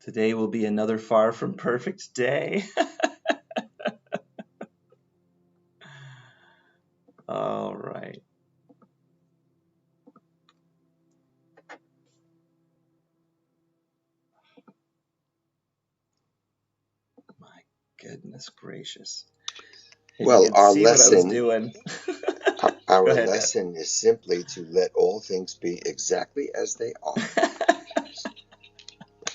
Today will be another far from perfect day. All right. My goodness gracious. If you Well, could our see what I was lesson, doing. Go our ahead, Dad. lesson is simply to let all things be exactly as they are.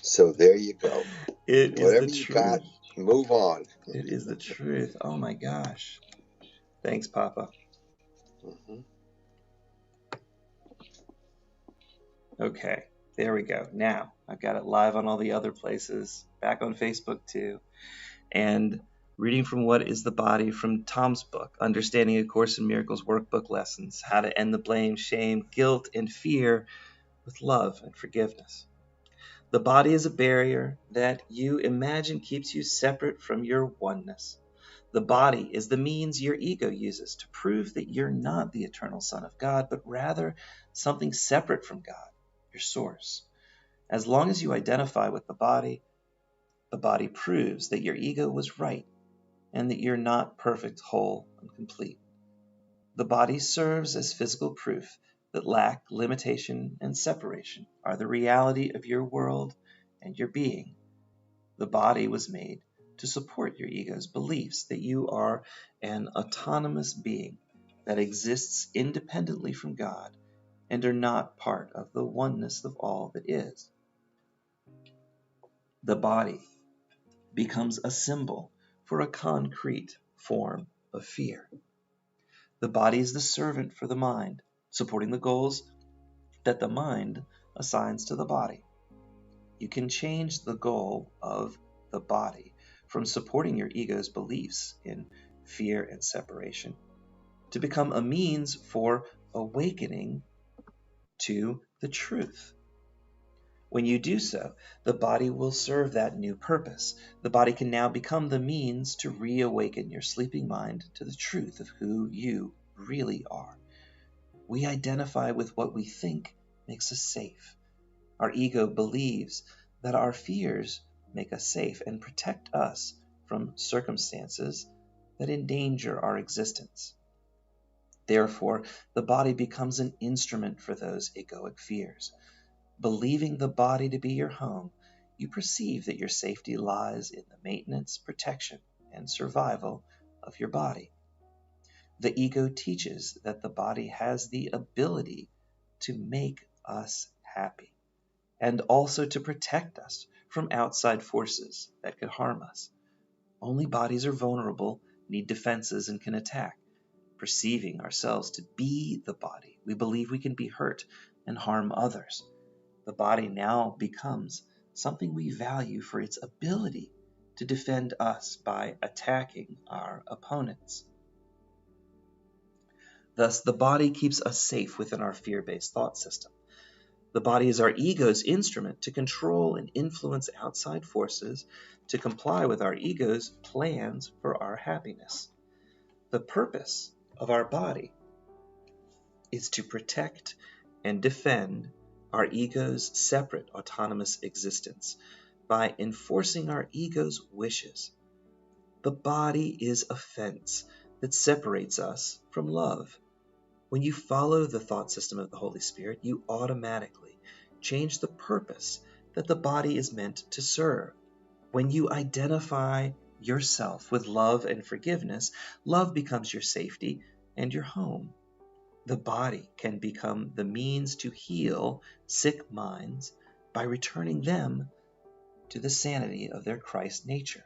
So there you go. It is the Whatever you got, truth. move on. It is the truth. Oh my gosh. Thanks, Papa. Mhm. Okay, there we go. Now I've got it live on all the other places, back on Facebook too. And reading from What is the Body from Tom's book, Understanding A Course in Miracles Workbook Lessons, How to End the Blame, Shame, Guilt, and Fear with Love and Forgiveness. The body is a barrier that you imagine keeps you separate from your oneness. The body is the means your ego uses to prove that you're not the eternal Son of God, but rather something separate from God, your source. As long as you identify with the body proves that your ego was right and that you're not perfect, whole, and complete. The body serves as physical proof that lack, limitation, and separation are the reality of your world and your being. The body was made to support your ego's beliefs that you are an autonomous being that exists independently from God and are not part of the oneness of all that is. The body becomes a symbol for a concrete form of fear. The body is the servant for the mind, supporting the goals that the mind assigns to the body. You can change the goal of the body from supporting your ego's beliefs in fear and separation to become a means for awakening to the truth. When you do so, the body will serve that new purpose. The body can now become the means to reawaken your sleeping mind to the truth of who you really are. We identify with what we think makes us safe. Our ego believes that our fears make us safe and protect us from circumstances that endanger our existence. Therefore, the body becomes an instrument for those egoic fears. Believing the body to be your home, you perceive that your safety lies in the maintenance, protection, and survival of your body. The ego teaches that the body has the ability to make us happy and also to protect us from outside forces that could harm us. Only bodies are vulnerable, need defenses, and can attack. Perceiving ourselves to be the body, we believe we can be hurt and harm others. The body now becomes something we value for its ability to defend us by attacking our opponents. Thus, the body keeps us safe within our fear-based thought system. The body is our ego's instrument to control and influence outside forces to comply with our ego's plans for our happiness. The purpose of our body is to protect and defend our ego's separate autonomous existence by enforcing our ego's wishes. The body is a fence that separates us from love. When you follow the thought system of the Holy Spirit, you automatically change the purpose that the body is meant to serve. When you identify yourself with love and forgiveness, love becomes your safety and your home. The body can become the means to heal sick minds by returning them to the sanity of their Christ nature.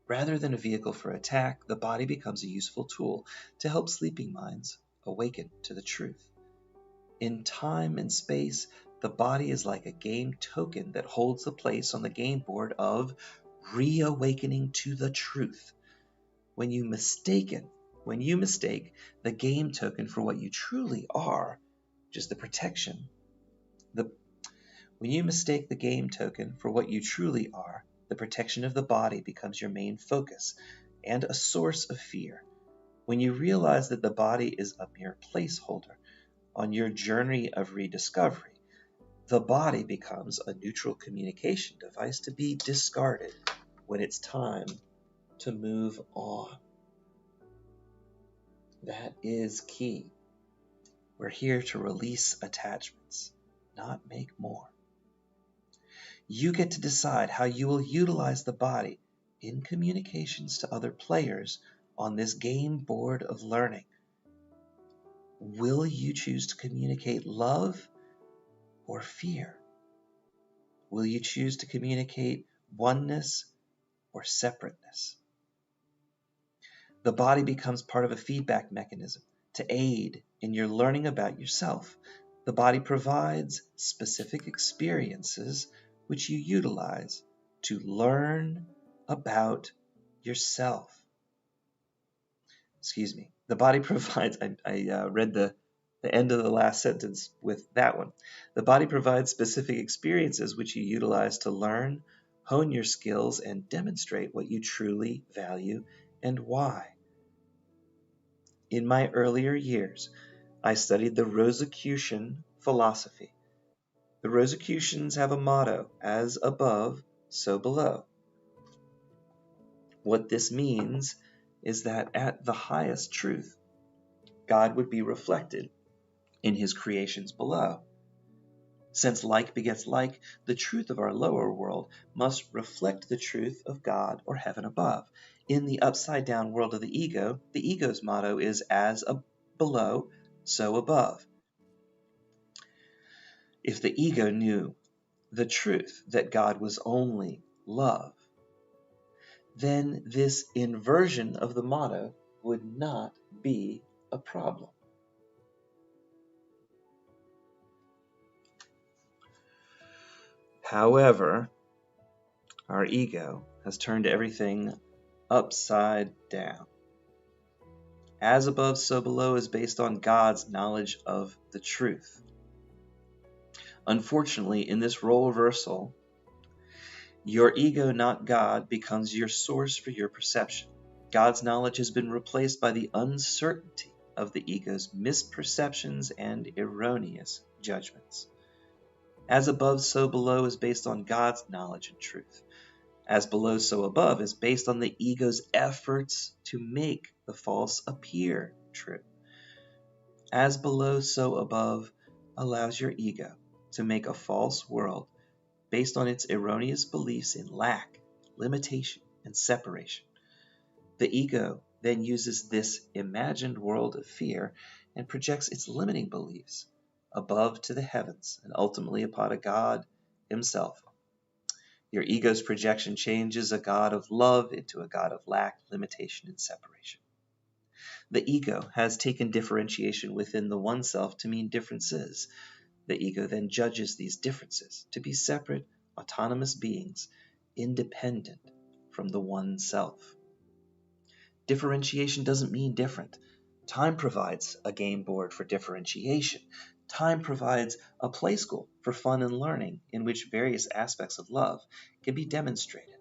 Rather than a vehicle for attack, the body becomes a useful tool to help sleeping minds awaken to the truth. In time and space, the body is like a game token that holds the place on the game board of reawakening to the truth. When you mistake the game token for what you truly are, which is the protection, when you mistake the game token for what you truly are, the protection of the body becomes your main focus and a source of fear. When you realize that the body is a mere placeholder on your journey of rediscovery, the body becomes a neutral communication device to be discarded when it's time to move on. That is key. We're here to release attachments, not make more. You get to decide how you will utilize the body in communications to other players on this game board of learning. Will you choose to communicate love or fear? Will you choose to communicate oneness or separateness? The body becomes part of a feedback mechanism to aid in your learning about yourself. The body provides specific experiences which you utilize to learn about yourself. The body provides, I read the end of the last sentence with that one. The body provides specific experiences which you utilize to learn, hone your skills, and demonstrate what you truly value and why. In my earlier years, I studied the Rosicrucian philosophy. The Rosicrucians have a motto, as above, so below. What this means is that at the highest truth, God would be reflected in his creations below. Since like begets like, the truth of our lower world must reflect the truth of God or heaven above. In the upside-down world of the ego's motto is as below, so above. If the ego knew the truth that God was only love, then this inversion of the motto would not be a problem. However, our ego has turned everything upside down. As above, so below is based on God's knowledge of the truth. Unfortunately, in this role reversal, your ego, not God, becomes your source for your perception. God's knowledge has been replaced by the uncertainty of the ego's misperceptions and erroneous judgments. As above, so below is based on God's knowledge and truth. As below, so above is based on the ego's efforts to make the false appear true. As below, so above allows your ego to make a false world based on its erroneous beliefs in lack, limitation, and separation. The ego then uses this imagined world of fear and projects its limiting beliefs above to the heavens and ultimately upon God himself. Your ego's projection changes a God of love into a God of lack, limitation, and separation. The ego has taken differentiation within the oneself to mean differences. The ego then judges these differences to be separate, autonomous beings, independent from the one self. Differentiation doesn't mean different. Time provides a game board for differentiation. Time provides a play school for fun and learning in which various aspects of love can be demonstrated.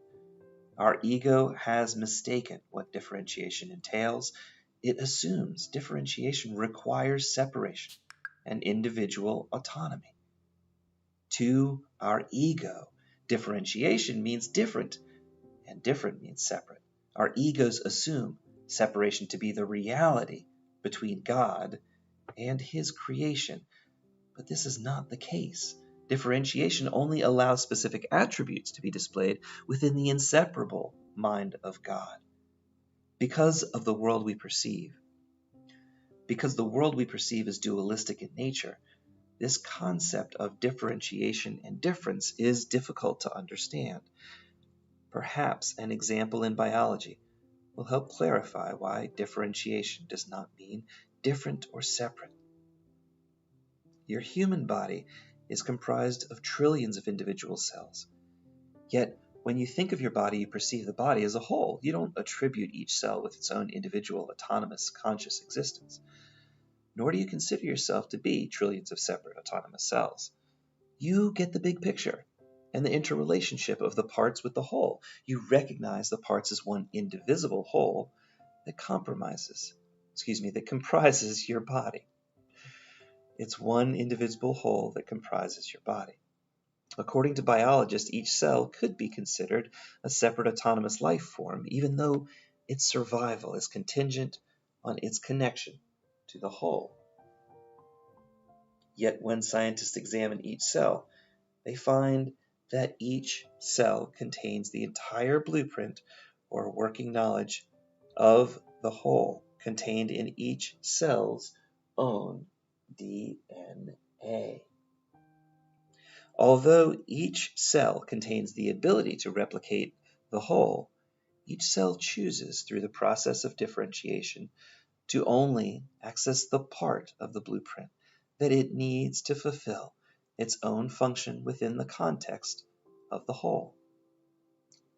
Our ego has mistaken what differentiation entails. It assumes differentiation requires separation and individual autonomy. To our ego, differentiation means different, and different means separate. Our egos assume separation to be the reality between God and his creation, but this is not the case. Differentiation only allows specific attributes to be displayed within the inseparable mind of God. Because the world we perceive is dualistic in nature, this concept of differentiation and difference is difficult to understand. Perhaps an example in biology will help clarify why differentiation does not mean different or separate. Your human body is comprised of trillions of individual cells. Yet, when you think of your body, you perceive the body as a whole. You don't attribute each cell with its own individual, autonomous, conscious existence. Nor do you consider yourself to be trillions of separate, autonomous cells. You get the big picture and the interrelationship of the parts with the whole. You recognize the parts as one indivisible whole that comprises your body. It's one indivisible whole that comprises your body. According to biologists, each cell could be considered a separate autonomous life form, even though its survival is contingent on its connection to the whole. Yet when scientists examine each cell, they find that each cell contains the entire blueprint or working knowledge of the whole contained in each cell's own DNA. Although each cell contains the ability to replicate the whole, each cell chooses through the process of differentiation to only access the part of the blueprint that it needs to fulfill its own function within the context of the whole.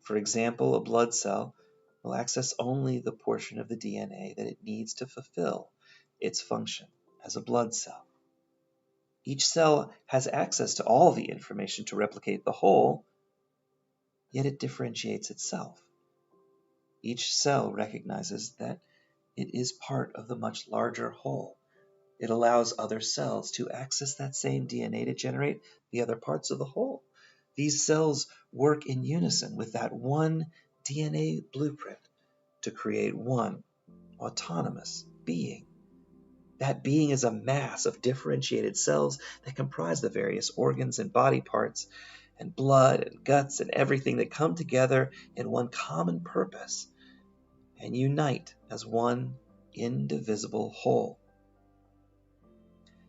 For example, a blood cell will access only the portion of the DNA that it needs to fulfill its function as a blood cell. Each cell has access to all the information to replicate the whole, yet it differentiates itself. Each cell recognizes that it is part of the much larger whole. It allows other cells to access that same DNA to generate the other parts of the whole. These cells work in unison with that one DNA blueprint to create one autonomous being. That being is a mass of differentiated cells that comprise the various organs and body parts and blood and guts and everything that come together in one common purpose and unite as one indivisible whole.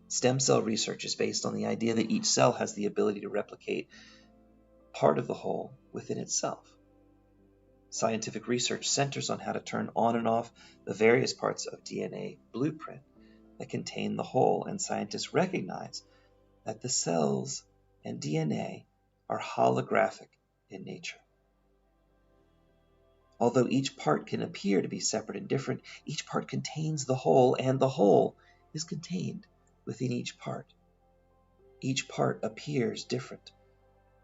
Stem cell research is based on the idea that each cell has the ability to replicate part of the whole within itself. Scientific research centers on how to turn on and off the various parts of DNA blueprint that contain the whole, and scientists recognize that the cells and DNA are holographic in nature. Although each part can appear to be separate and different, each part contains the whole, and the whole is contained within each part. Each part appears different,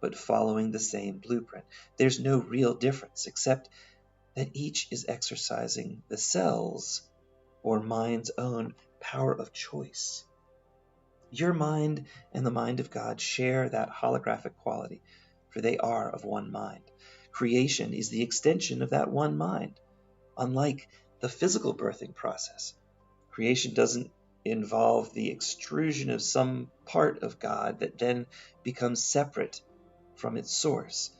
but following the same blueprint. There's no real difference, except that each is exercising the cell's or mind's own power of choice. Your mind and the mind of God share that holographic quality, for they are of one mind. Creation is the extension of that one mind. Unlike the physical birthing process, creation doesn't involve the extrusion of some part of God that then becomes separate from its source.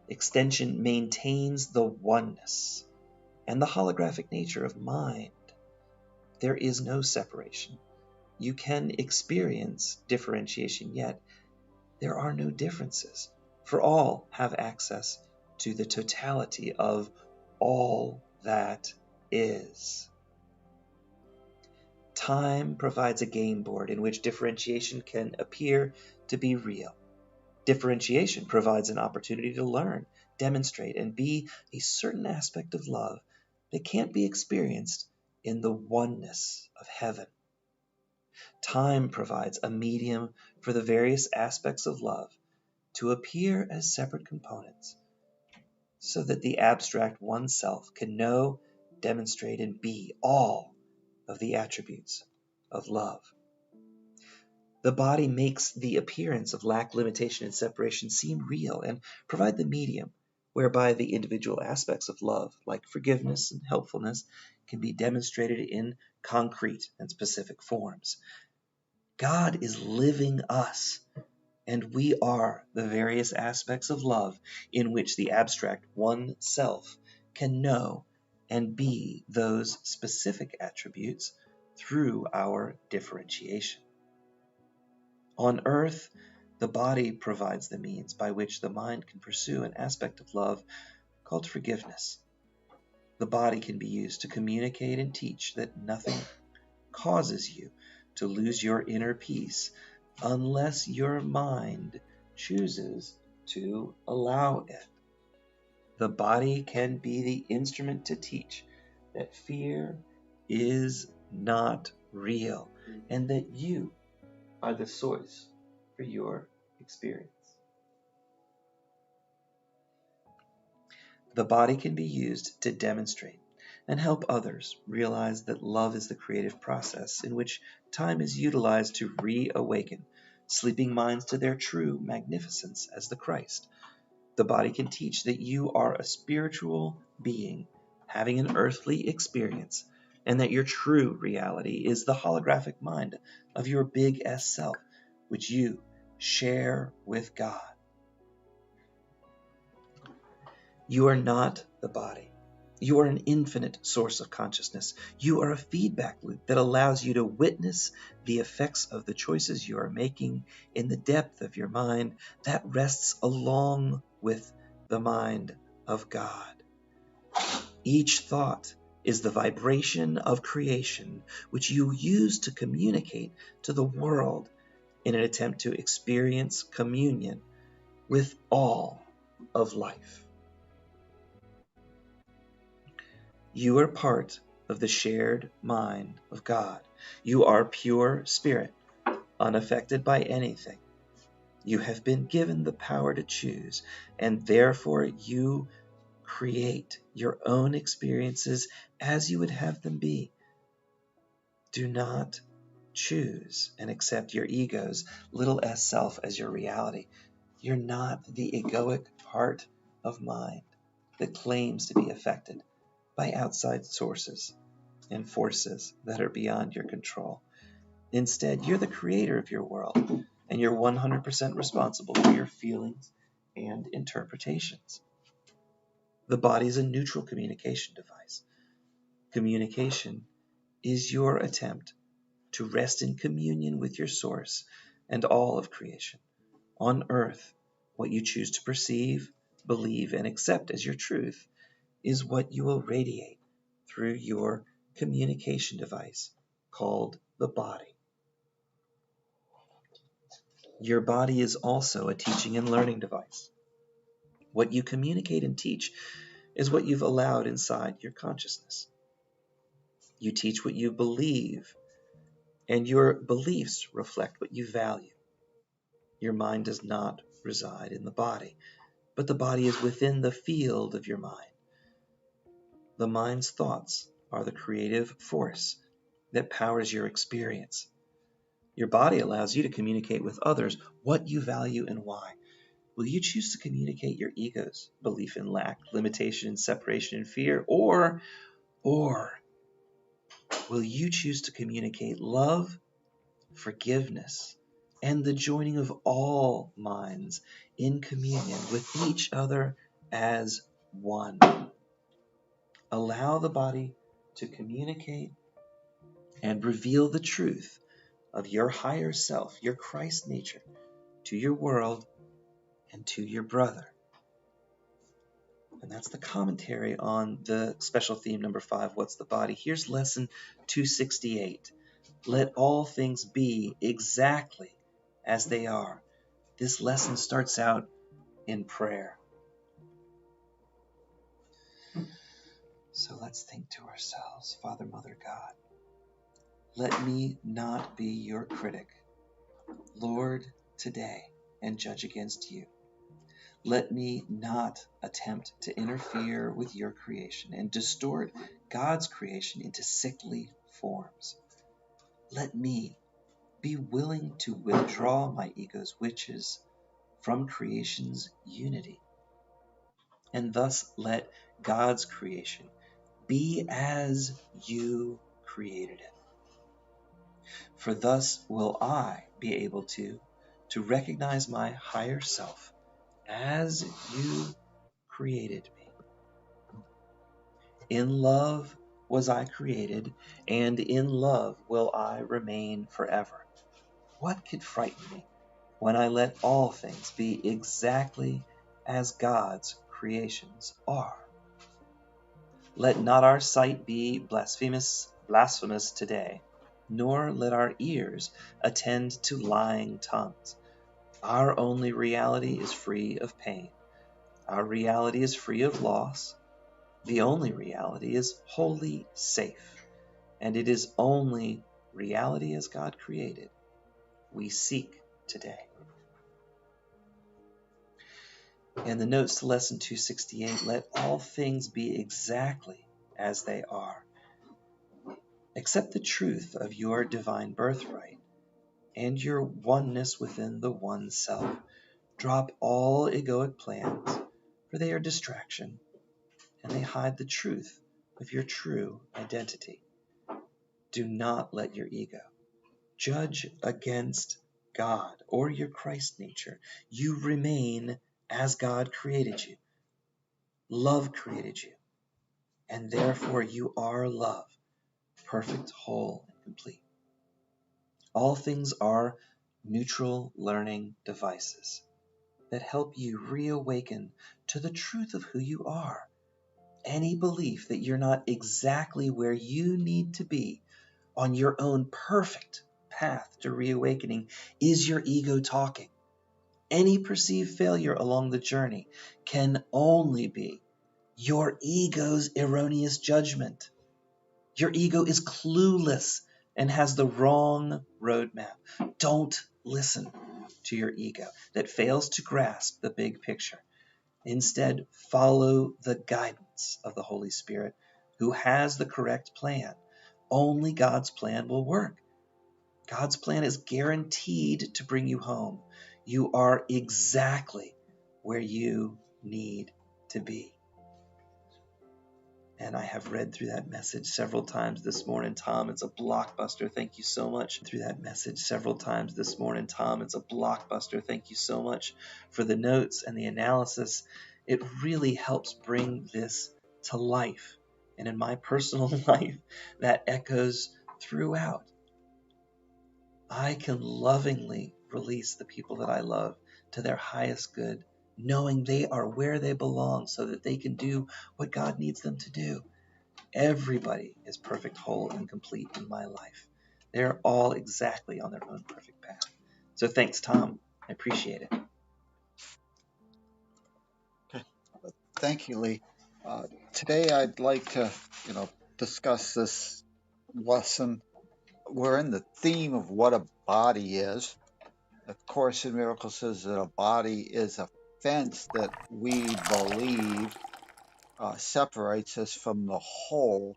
Extension maintains the oneness and the holographic nature of mind. There is no separation. You can experience differentiation, yet there are no differences, for all have access to the totality of all that is. Time provides a game board in which differentiation can appear to be real. Differentiation provides an opportunity to learn, demonstrate, and be a certain aspect of love that can't be experienced in the oneness of heaven. Time provides a medium for the various aspects of love to appear as separate components, so that the abstract oneself can know, demonstrate, and be all of the attributes of love. The body makes the appearance of lack, limitation, and separation seem real and provide the medium whereby the individual aspects of love, like forgiveness and helpfulness, can be demonstrated in concrete and specific forms. God is living us, and we are the various aspects of love in which the abstract one self can know and be those specific attributes through our differentiation. On earth, the body provides the means by which the mind can pursue an aspect of love called forgiveness. The body can be used to communicate and teach that nothing causes you to lose your inner peace unless your mind chooses to allow it. The body can be the instrument to teach that fear is not real and that you are the source for your experience. The body can be used to demonstrate and help others realize that love is the creative process in which time is utilized to reawaken sleeping minds to their true magnificence as the Christ. The body can teach that you are a spiritual being having an earthly experience, and that your true reality is the holographic mind of your big S self, which you share with God. You are not the body. You are an infinite source of consciousness. You are a feedback loop that allows you to witness the effects of the choices you are making in the depth of your mind that rests along with the mind of God. Each thought is the vibration of creation, which you use to communicate to the world in an attempt to experience communion with all of life. You are part of the shared mind of God. You are pure spirit, unaffected by anything. You have been given the power to choose, and therefore you create your own experiences as you would have them be. Do not choose and accept your ego's little s self as your reality. You're not the egoic part of mind that claims to be affected by outside sources and forces that are beyond your control. Instead, you're the creator of your world, and you're 100% responsible for your feelings and interpretations. The body is a neutral communication device. Communication is your attempt to rest in communion with your source and all of creation. On earth, what you choose to perceive, believe, and accept as your truth is what you will radiate through your communication device called the body. Your body is also a teaching and learning device. What you communicate and teach is what you've allowed inside your consciousness. You teach what you believe, and your beliefs reflect what you value. Your mind does not reside in the body, but the body is within the field of your mind. The mind's thoughts are the creative force that powers your experience. Your body allows you to communicate with others what you value and why. Will you choose to communicate your ego's belief in lack, limitation, separation, and fear? Or will you choose to communicate love, forgiveness, and the joining of all minds in communion with each other as one? Allow the body to communicate and reveal the truth of your higher self, your Christ nature, to your world and to your brother. And that's the commentary on the special theme number 5, What's the Body? Here's lesson 268. Let all things be exactly as they are. This lesson starts out in prayer. So let's think to ourselves, Father, Mother, God, let me not be your critic, Lord, today, and judge against you. Let me not attempt to interfere with your creation and distort God's creation into sickly forms. Let me be willing to withdraw my ego's wishes from creation's unity, and thus let God's creation be as you created it. For thus will I be able to recognize my higher self as you created me. In love was I created, and in love will I remain forever. What could frighten me when I let all things be exactly as God's creations are? Let not our sight be blasphemous today, nor let our ears attend to lying tongues. Our only reality is free of pain. Our reality is free of loss. The only reality is wholly safe, and it is only reality as God created we seek today. And the notes to lesson 268, let all things be exactly as they are. Accept the truth of your divine birthright and your oneness within the one self. Drop all egoic plans, for they are distraction, and they hide the truth of your true identity. Do not let your ego judge against God or your Christ nature. You remain as God created you. Love created you, and therefore you are love, perfect, whole, and complete. All things are neutral learning devices that help you reawaken to the truth of who you are. Any belief that you're not exactly where you need to be on your own perfect path to reawakening is your ego talking. Any perceived failure along the journey can only be your ego's erroneous judgment. Your ego is clueless and has the wrong roadmap. Don't listen to your ego that fails to grasp the big picture. Instead, follow the guidance of the Holy Spirit, who has the correct plan. Only God's plan will work. God's plan is guaranteed to bring you home. You are exactly where you need to be. And I have read through that message several times this morning, Tom. It's a blockbuster. Thank you so much through that message several times this morning, Tom. It's a blockbuster. Thank you so much for the notes and the analysis. It really helps bring this to life. And in my personal life, that echoes throughout. I can lovingly release the people that I love to their highest good, knowing they are where they belong so that they can do what God needs them to do. Everybody is perfect, whole, and complete in my life. They're all exactly on their own perfect path. So thanks, Tom. I appreciate it. Okay. Thank you, Lee. Today I'd like to, discuss this lesson. We're in the theme of what a body is. The Course in Miracles says that a body is a fence that we believe separates us from the whole,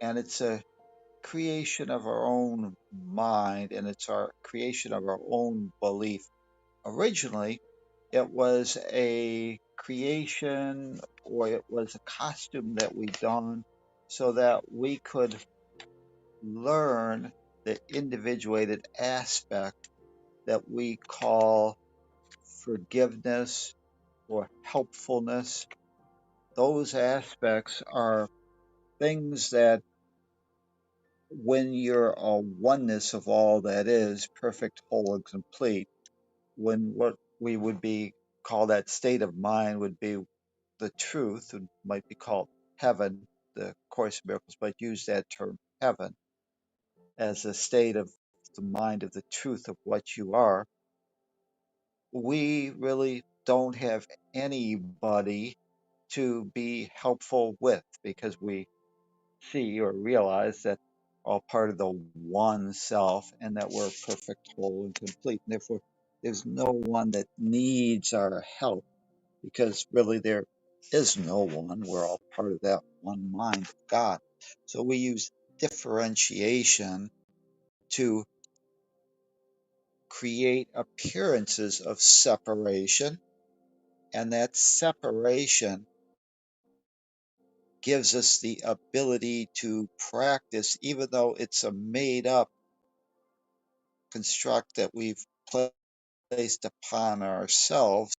and it's a creation of our own mind, and it's our creation of our own belief. Originally, it was a creation or it was a costume that we donned so that we could learn the individuated aspect that we call forgiveness or helpfulness. Those aspects are things that, when you're a oneness of all that is, perfect, whole, and complete, when what we would be call that state of mind would be the truth, and might be called heaven. The Course in Miracles might use that term heaven as a state of the mind of the truth of what you are. We really don't have anybody to be helpful with because we see or realize that all part of the one self and that we're perfect, whole, and complete. And therefore, there's no one that needs our help because really there is no one. We're all part of that one mind of God. So we use differentiation to create appearances of separation, and that separation gives us the ability to practice, even though it's a made up construct that we've placed upon ourselves.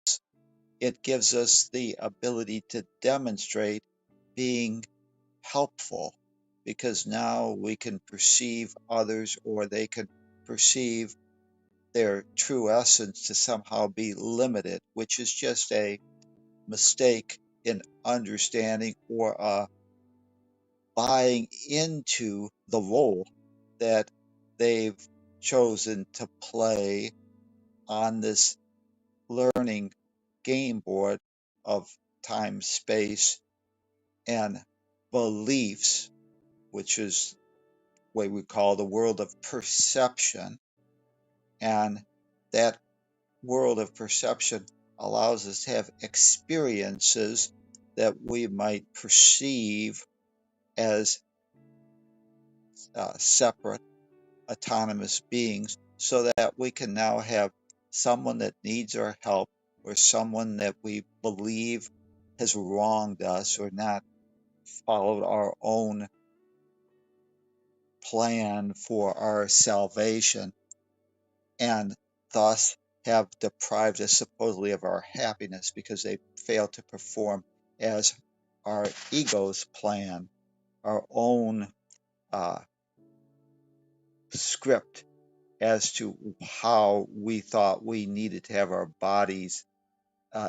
It gives us the ability to demonstrate being helpful because now we can perceive others or they can perceive their true essence to somehow be limited, which is just a mistake in understanding or buying into the role that they've chosen to play on this learning game board of time, space, and beliefs, which is what we call the world of perception. And that world of perception allows us to have experiences that we might perceive as separate, autonomous beings so that we can now have someone that needs our help or someone that we believe has wronged us or not followed our own plan for our salvation and thus have deprived us supposedly of our happiness because they failed to perform as our ego's plan, our own uh, script as to how we thought we needed to have our body's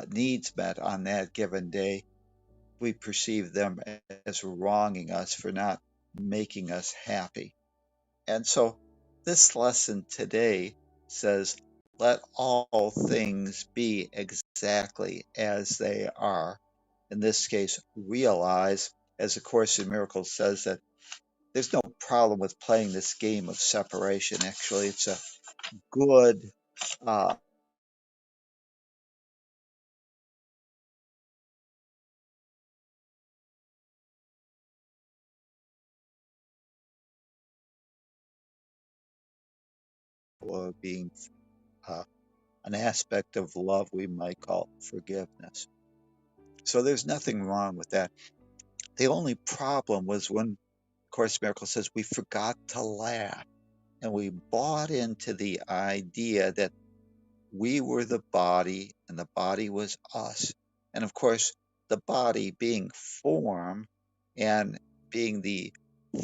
needs met on that given day. We perceive them as wronging us for not making us happy. And so this lesson today says, let all things be exactly as they are. In this case, realize, as the Course in Miracles says, that there's no problem with playing this game of separation. Actually, it's a good uh, being uh, an aspect of love we might call forgiveness. So there's nothing wrong with that. The only problem was when Course in Miracles says we forgot to laugh and we bought into the idea that we were the body and the body was us. And of course, the body being form and being the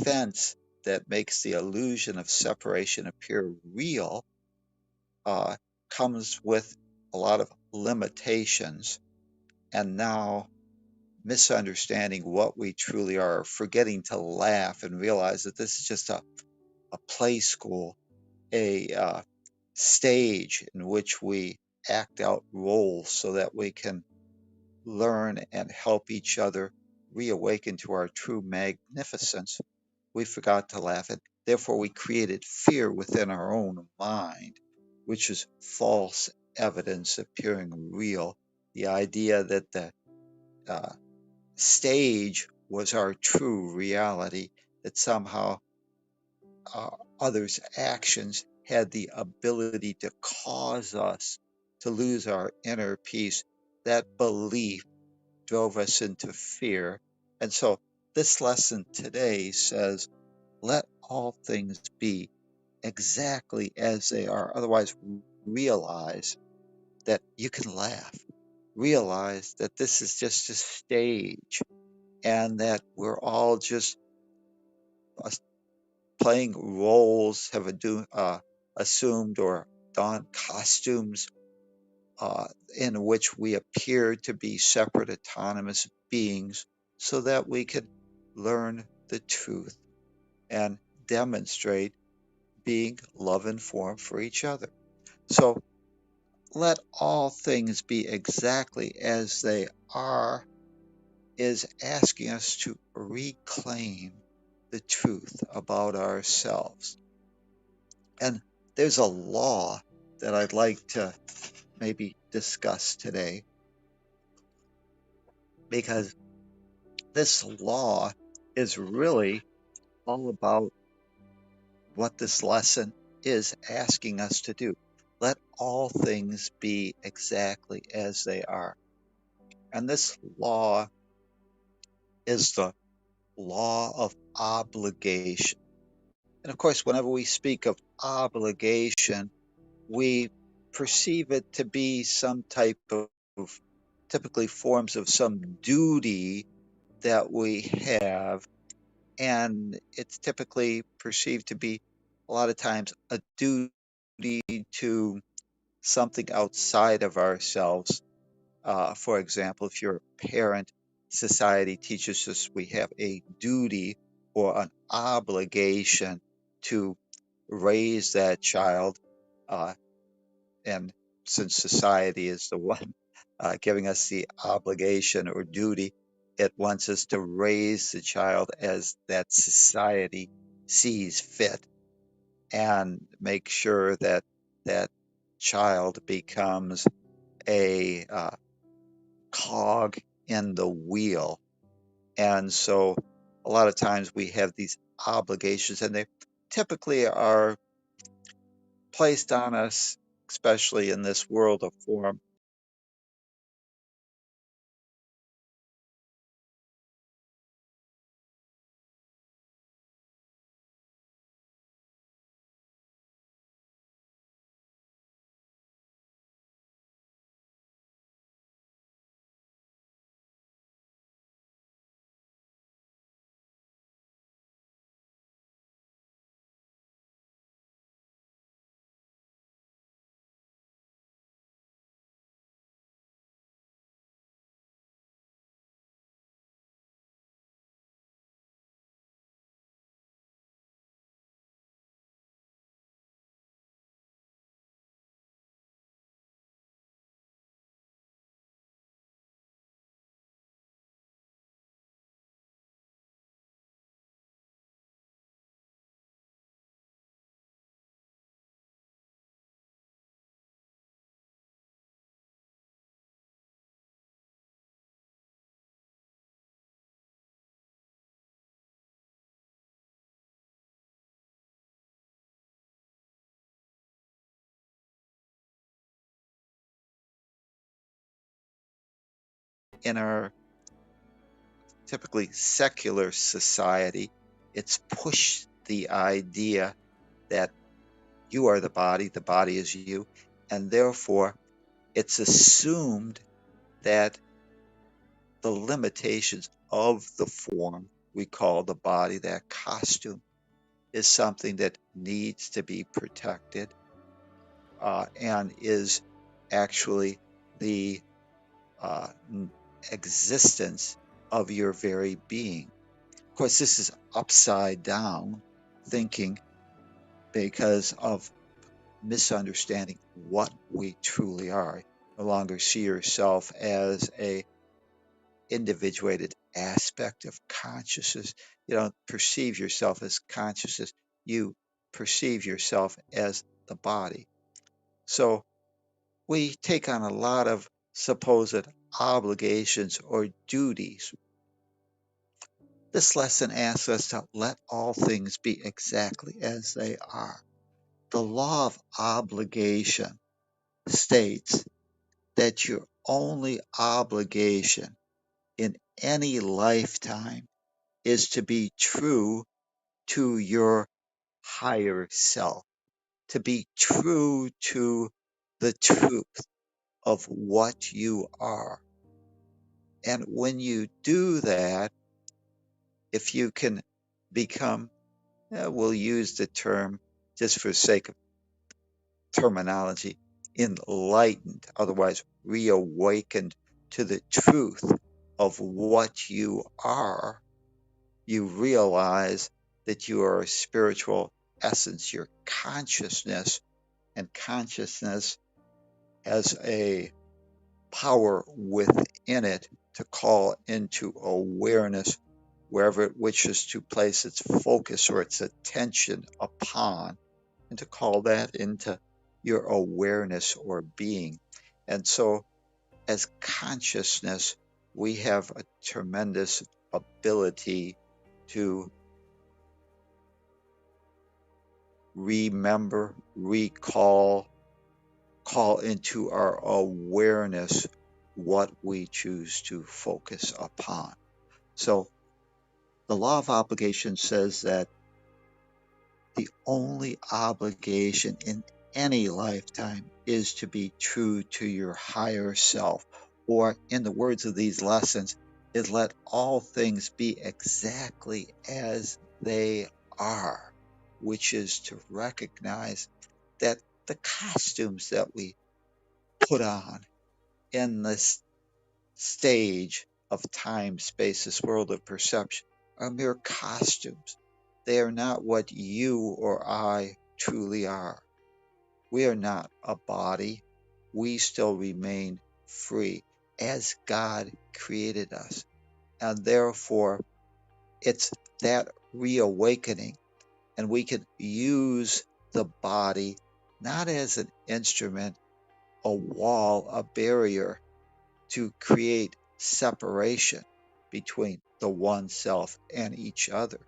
fence that makes the illusion of separation appear real, uh, comes with a lot of limitations. And now misunderstanding what we truly are, forgetting to laugh and realize that this is just a play school, a stage in which we act out roles so that we can learn and help each other reawaken to our true magnificence. We forgot to laugh, and therefore we created fear within our own mind, which is false evidence appearing real. The idea that the uh, stage was our true reality, that somehow uh, others' actions had the ability to cause us to lose our inner peace. That belief drove us into fear. And so this lesson today says, let all things be exactly as they are. Otherwise, realize that you can laugh. Realize that this is just a stage and that we're all just uh, playing roles, have assumed or donned costumes in which we appear to be separate, autonomous beings so that we can learn the truth and demonstrate being love and form for each other. So let all things be exactly as they are is asking us to reclaim the truth about ourselves. And there's a law that I'd like to maybe discuss today because this law is really all about what this lesson is asking us to do. Let all things be exactly as they are. And this law is the law of obligation. And of course, whenever we speak of obligation, we perceive it to be some type of typically forms of some duty that we have. And it's typically perceived to be a lot of times a duty to something outside of ourselves. For example, if you're a parent, society teaches us we have a duty or an obligation to raise that child. Uh, and since society is the one giving us the obligation or duty, it wants us to raise the child as that society sees fit and make sure that that child becomes a cog in the wheel. And so a lot of times we have these obligations, and they typically are placed on us, especially in this world of form, in our typically secular society. It's pushed the idea that you are the body is you, and therefore it's assumed that the limitations of the form we call the body, that costume, is something that needs to be protected, and is actually the uh, existence of your very being. Of course, this is upside down thinking because of misunderstanding what we truly are. No longer see yourself as a individuated aspect of consciousness. You don't perceive yourself as consciousness. You perceive yourself as the body. So we take on a lot of supposed obligations or duties. This lesson asks us to let all things be exactly as they are. The law of obligation states that your only obligation in any lifetime is to be true to your higher self, to be true to the truth of what you are. And when you do that, if you can become, we'll use the term just for sake of terminology, enlightened, otherwise reawakened to the truth of what you are, you realize that you are a spiritual essence, your consciousness, and consciousness has a power within it to call into awareness wherever it wishes to place its focus or its attention upon, and to call that into your awareness or being. And so, as consciousness, we have a tremendous ability to remember, recall, call into our awareness what we choose to focus upon. So the law of obligation says that the only obligation in any lifetime is to be true to your higher self, or in the words of these lessons, is let all things be exactly as they are, which is to recognize that the costumes that we put on in this stage of time, space, this world of perception, are mere costumes. They are not what you or I truly are. We are not a body. We still remain free as God created us. And therefore, it's that reawakening. And we can use the body not as an instrument, a wall, a barrier to create separation, between the one self and each other,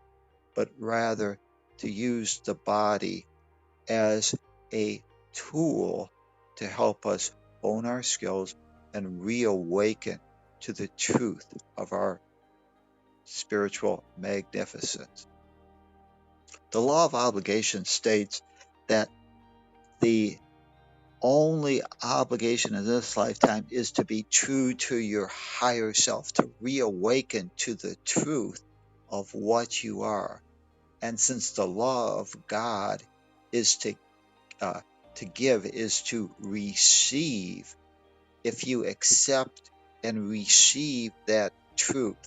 but rather to use the body as a tool to help us hone our skills and reawaken to the truth of our spiritual magnificence. The law of obligation states that the only obligation in this lifetime is to be true to your higher self, to reawaken to the truth of what you are. And since the law of God is to give, is to receive, if you accept and receive that truth,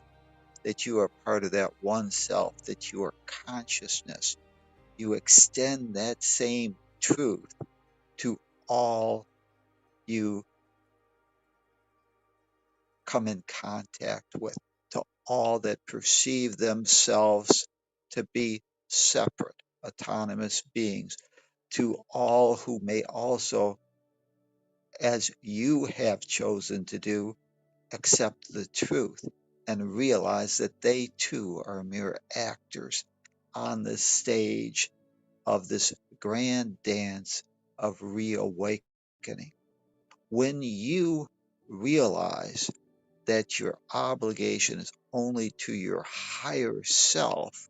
that you are part of that one self, that you are consciousness, you extend that same truth to all you come in contact with, to all that perceive themselves to be separate, autonomous beings, to all who may also, as you have chosen to do, accept the truth and realize that they too are mere actors on the stage of this grand dance of reawakening. When you realize that your obligation is only to your higher self,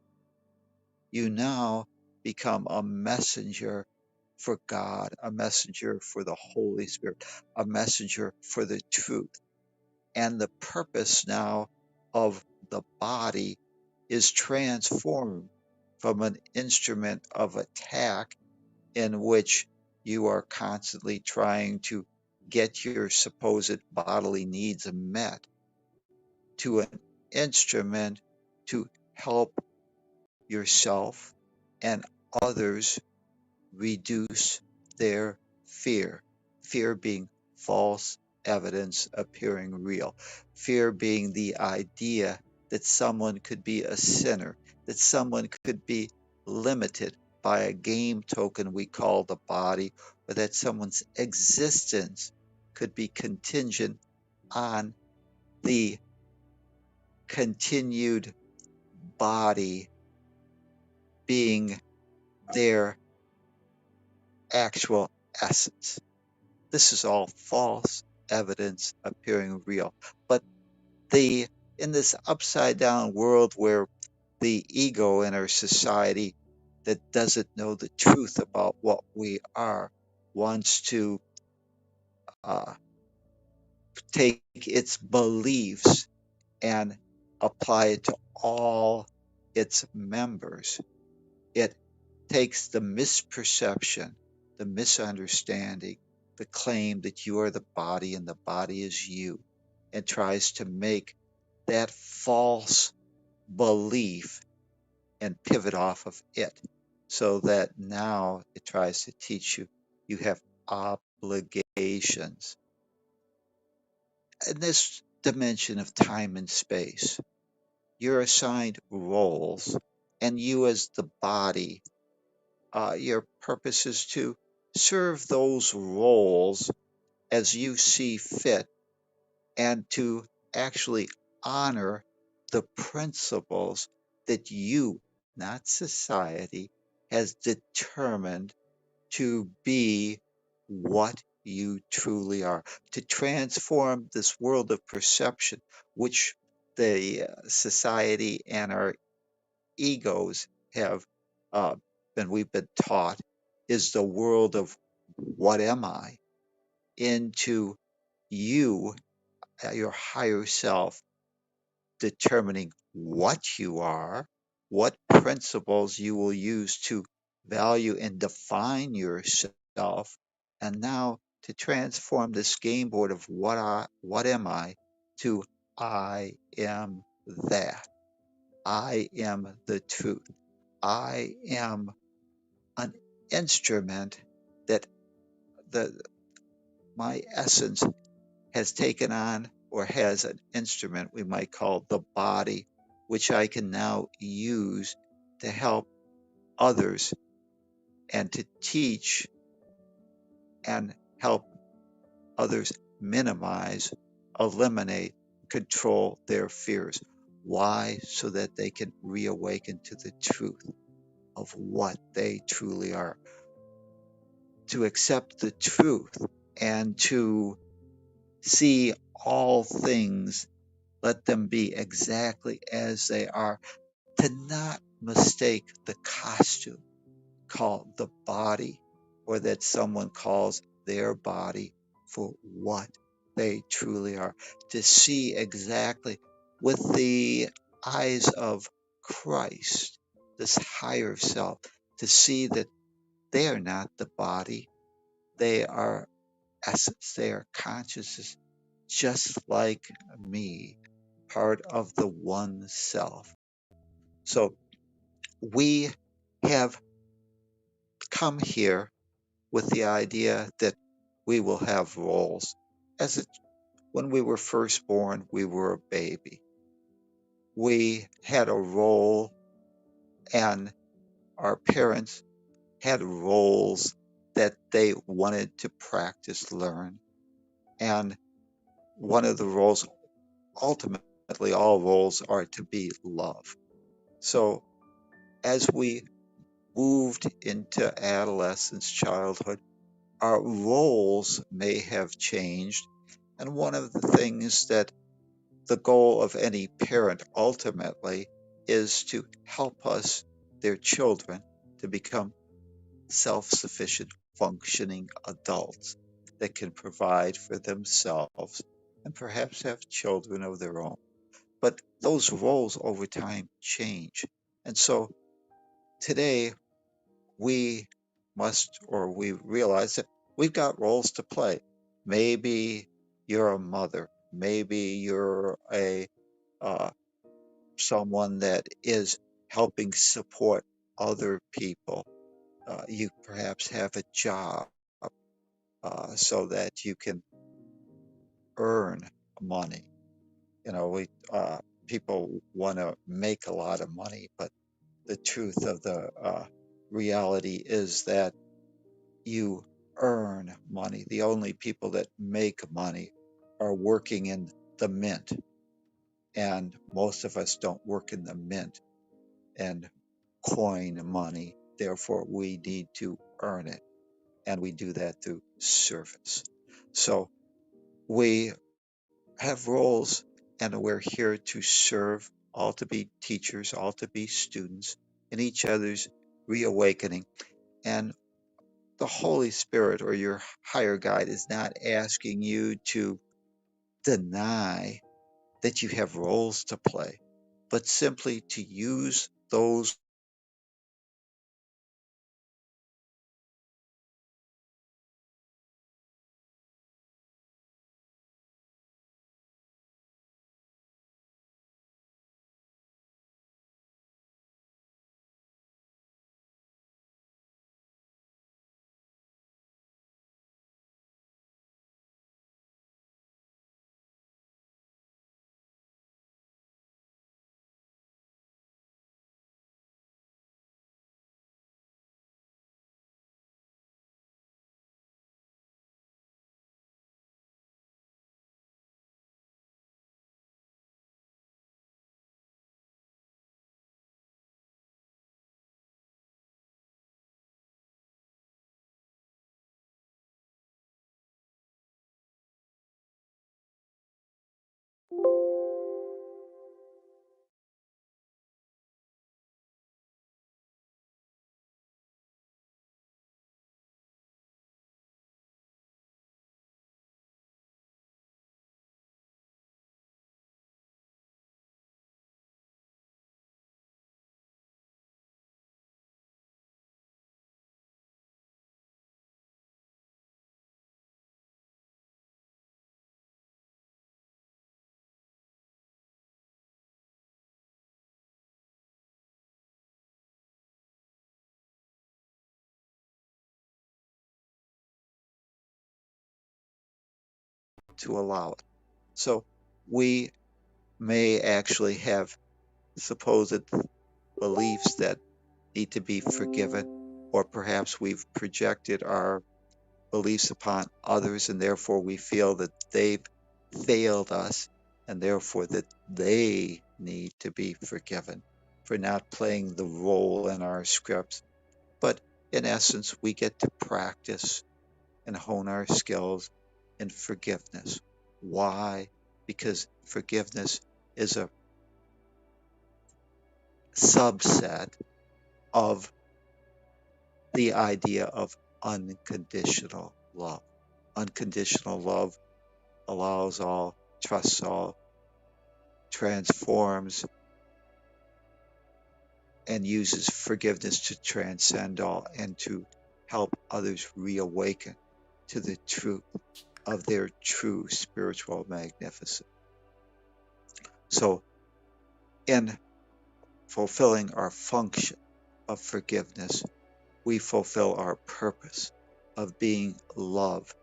you now become a messenger for God, a messenger for the Holy Spirit, a messenger for the truth. And the purpose now of the body is transformed from an instrument of attack in which you are constantly trying to get your supposed bodily needs met to an instrument to help yourself and others reduce their fear. Fear being false evidence appearing real. Fear being the idea that someone could be a sinner, that someone could be limited by a game token we call the body, or that someone's existence could be contingent on the continued body being their actual essence. This is all false evidence appearing real. But the in this upside down world where the ego in our society that doesn't know the truth about what we are wants to uh, take its beliefs and apply it to all its members. It takes the misperception, the misunderstanding, the claim that you are the body and the body is you, and tries to make that false belief and pivot off of it so that now it tries to teach you you have obligations. In this dimension of time and space, you're assigned roles, and you, as the body, your purpose is to serve those roles as you see fit and to actually honor the principles that you, not society, has determined to be what you truly are, to transform this world of perception, which the society and our egos have uh, been we've been taught is the world of what am I, into you, your higher self, determining what you are, what principles you will use to value and define yourself, and now to transform this game board of what am I to I am that. I am the truth. I am an instrument that the my essence has taken on, or has an instrument we might call the body, which I can now use to help others and to teach and help others minimize, eliminate, control their fears. Why? So that they can reawaken to the truth of what they truly are, to accept the truth and to see all things, let them be exactly as they are, to not mistake the costume called the body, or that someone calls their body, for what they truly are, to see exactly with the eyes of Christ, this higher self, to see that they are not the body, they are essence, they are consciousness, just like me, part of the one self. So we have come here with the idea that we will have roles. When we were first born, we were a baby. We had a role, and our parents had roles that they wanted to practice, learn. And one of the roles, ultimately, all roles are to be love. So as we moved into adolescence, childhood, our roles may have changed. And one of the things that the goal of any parent ultimately is to help us, their children, to become self sufficient, functioning adults that can provide for themselves and perhaps have children of their own. But those roles over time change. And so today we we realize that we've got roles to play. Maybe you're a mother. Maybe you're a uh, someone that is helping support other people. You perhaps have a job so that you can earn money. You know, we people want to make a lot of money, but the truth of the reality is that you earn money. The only people that make money are working in the mint, and most of us don't work in the mint and coin money. Therefore, we need to earn it, and we do that through service. So we have roles, and we're here to serve, all to be teachers, all to be students in each other's reawakening. And the Holy Spirit or your higher guide is not asking you to deny that you have roles to play, but simply to use those to allow it. So we may actually have supposed beliefs that need to be forgiven, or perhaps we've projected our beliefs upon others, and therefore we feel that they've failed us. and therefore that they need to be forgiven for not playing the role in our scripts. But in essence, we get to practice and hone our skills in forgiveness. Why? Because forgiveness is a subset of the idea of unconditional love. Unconditional love allows all, trusts all, transforms, and uses forgiveness to transcend all and to help others reawaken to the truth of their true spiritual magnificence. So, in fulfilling our function of forgiveness, we fulfill our purpose of being love,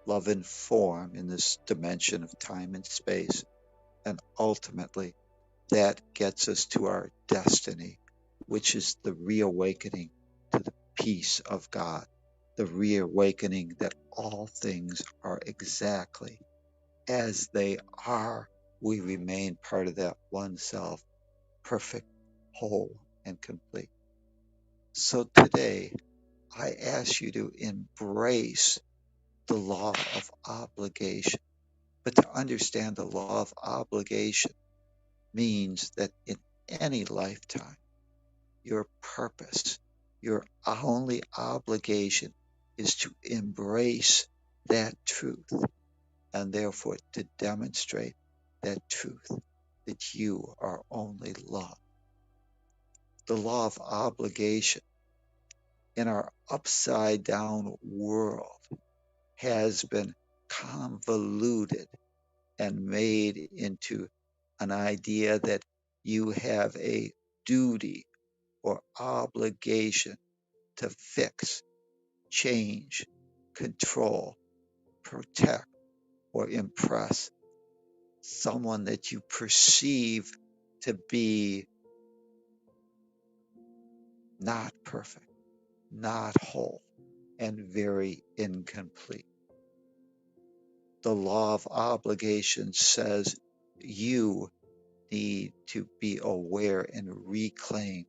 love in form in this dimension of time and space. And ultimately, that gets us to our destiny, which is the reawakening to the peace of God, the reawakening that all things are exactly as they are. We remain part of that one self, perfect, whole, and complete. So today, I ask you to embrace the law of obligation. But to understand the law of obligation means that in any lifetime, your purpose, your only obligation is to embrace that truth and therefore to demonstrate that truth that you are only love. The law of obligation in our upside down world has been convoluted and made into an idea that you have a duty or obligation to fix, change, control, protect, or impress someone that you perceive to be not perfect, not whole, and very incomplete. The law of obligation says you need to be aware and reclaim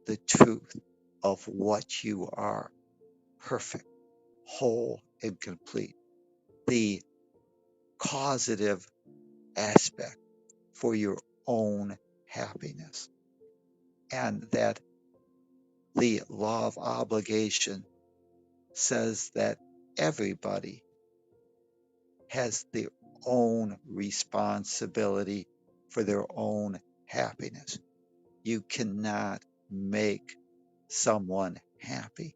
the truth of what you are, perfect, whole, and complete. The causative aspect for your own happiness. And that the law of obligation says that everybody has their own responsibility for their own happiness. You cannot make someone happy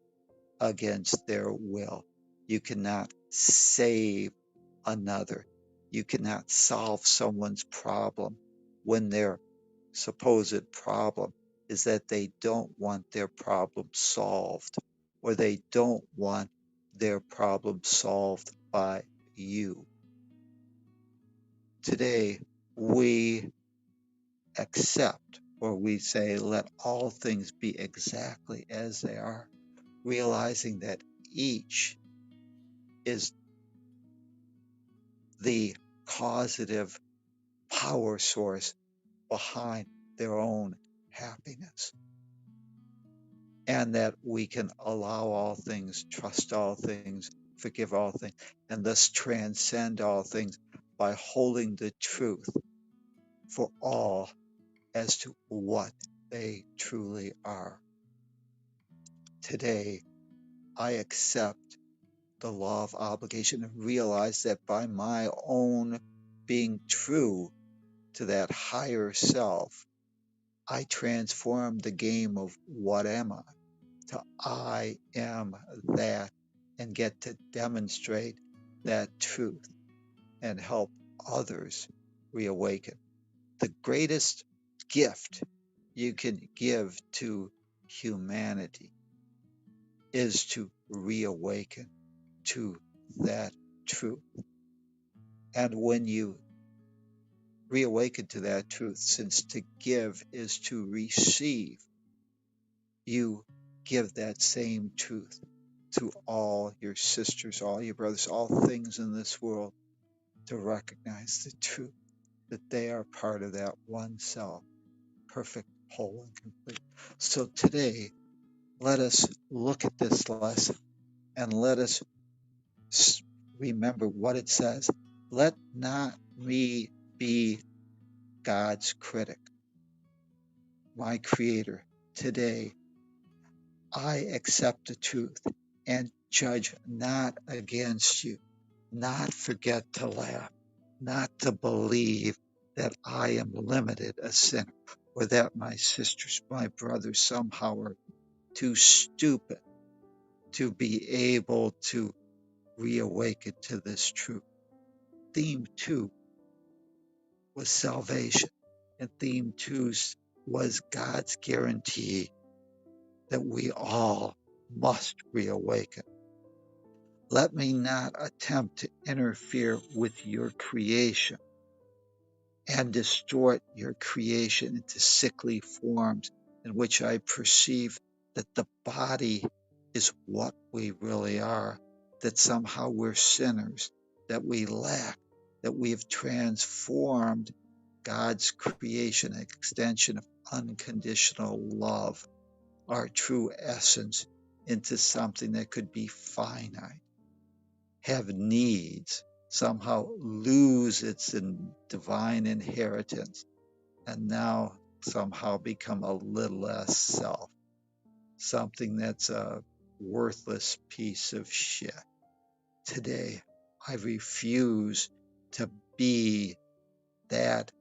against their will. You cannot save another. You cannot solve someone's problem when their supposed problem is that they don't want their problem solved, or they don't want their problem solved by you. Today, we accept, or we say, let all things be exactly as they are, realizing that each is the causative power source behind their own happiness. And that we can allow all things, trust all things, forgive all things, and thus transcend all things by holding the truth for all as to what they truly are. Today, I accept the law of obligation and realize that by my own being true to that higher self, I transform the game of what am I to I am that, and get to demonstrate that truth and help others reawaken. The greatest gift you can give to humanity is to reawaken to that truth. And when you reawaken to that truth, since to give is to receive, you give that same truth to all your sisters, all your brothers, all things in this world to recognize the truth. that they are part of that one self, perfect, whole, and complete. So today, let us look at this lesson and let us remember what it says. Let not me be God's critic, my creator. Today, I accept the truth and judge not against you, not forget to laugh, not to believe that I am limited, a sinner, or that my sisters, my brothers somehow are too stupid to be able to reawaken to this truth. Theme 2 was salvation, and theme 2 was God's guarantee that we all must reawaken. Let me not attempt to interfere with your creation and distort your creation into sickly forms in which I perceive that the body is what we really are, that somehow we're sinners, that we lack, that we have transformed God's creation, an extension of unconditional love, our true essence, into something that could be finite, have needs, somehow lose its divine inheritance, and now somehow become a little less self, something that's a worthless piece of shit. Today, I refuse to be that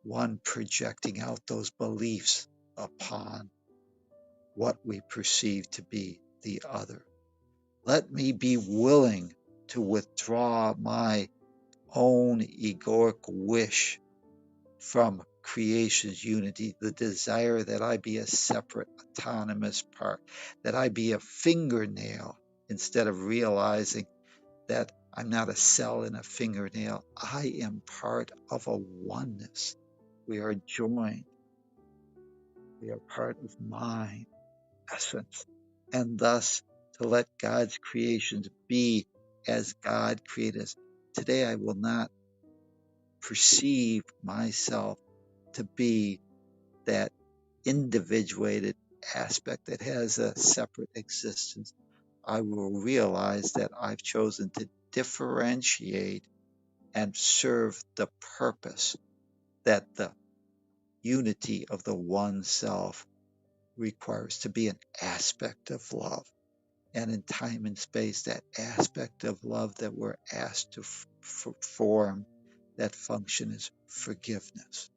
one projecting out those beliefs upon what we perceive to be the other. Let me be willing to withdraw my own egoic wish from creation's unity, the desire that I be a separate, autonomous part, that I be a fingernail instead of realizing that I'm not a cell in a fingernail. I am part of a oneness. We are joined. We are part of mind, essence, and thus to let God's creations be as God created us. Today, I will not perceive myself to be that individuated aspect that has a separate existence. I will realize that I've chosen to differentiate and serve the purpose that the unity of the one self requires, to be an aspect of love. And in time and space, that aspect of love that we're asked to perform, that function is forgiveness.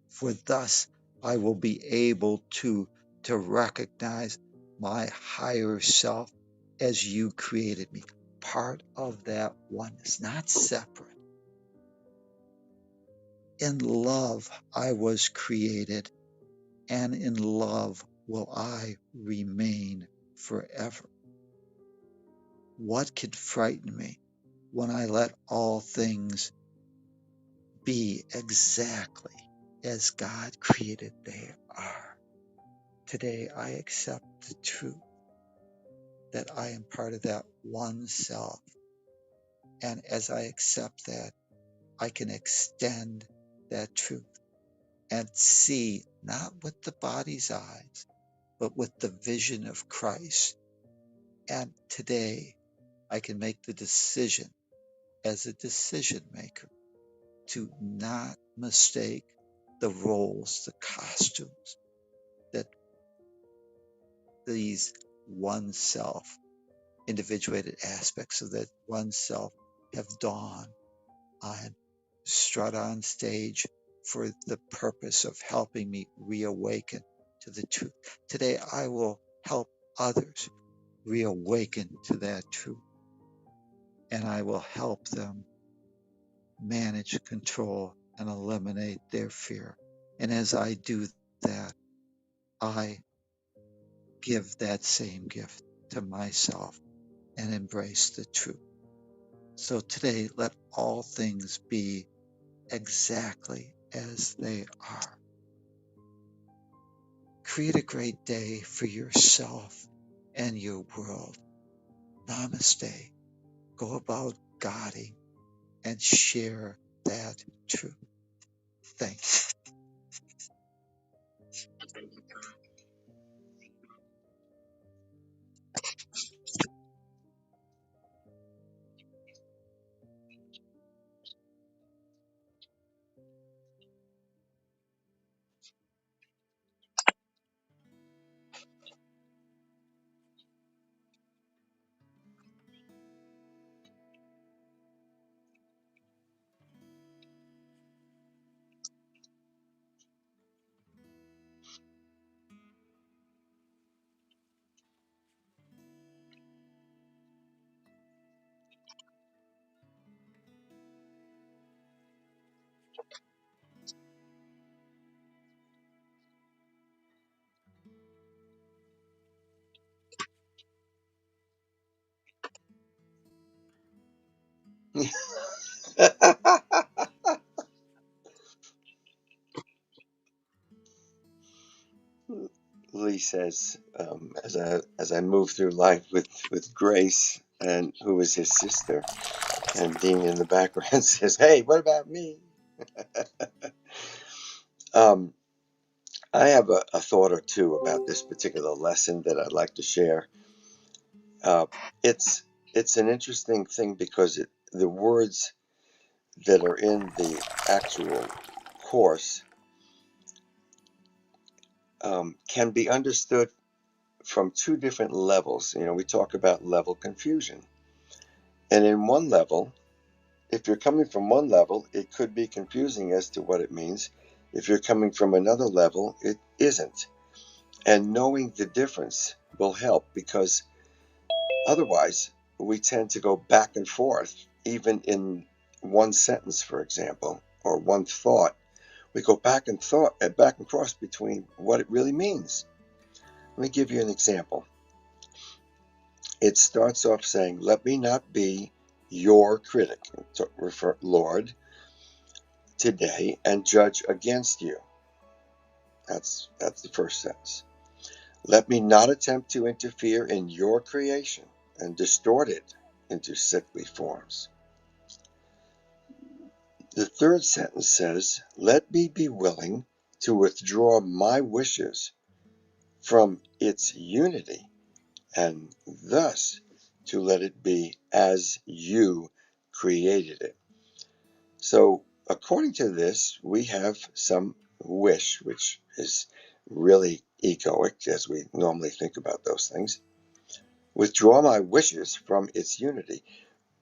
For thus I will be able to recognize my higher self as you created me, part of that oneness, not separate. In love I was created, and in love will I remain forever. What could frighten me when I let all things be exactly as God created they are? Today I accept the truth that I am part of that one self. And as I accept that, I can extend that truth and see not with the body's eyes, but with the vision of Christ. And today I can make the decision as a decision maker to not mistake the roles, the costumes that these one self, individuated aspects of that one self have donned on, strut on stage for the purpose of helping me reawaken to the truth. Today, I will help others reawaken to that truth, and I will help them manage, control, and eliminate their fear. And as I do that, I give that same gift to myself and embrace the truth. So today, let all things be exactly as they are. Create a great day for yourself and your world. Namaste. Go about guiding and share that true? Thanks. Lee says, as I move through life with Grace, and who is his sister, and Dean in the background says, "Hey, what about me?" Um, I have a thought or two about this particular lesson that I'd like to share. Uh, it's it's an interesting thing because the words that are in the actual course can be understood from two different levels. We talk about level confusion. And in one level, if you're coming from one level, it could be confusing as to what it means. If you're coming from another level, it isn't. And knowing the difference will help, because otherwise we tend to go back and forth, even in one sentence, for example, or one thought. We go back and forth between what it really means. Let me give you an example. It starts off saying, "Let me not be your critic, Lord, today, and judge against you." That's the first sentence. "Let me not attempt to interfere in your creation and distort it into sickly forms." The third sentence says, "Let me be willing to withdraw my wishes from its unity, and thus to let it be as you created it." So, according to this, we have some wish, which is really egoic as we normally think about those things. Withdraw my wishes from its unity.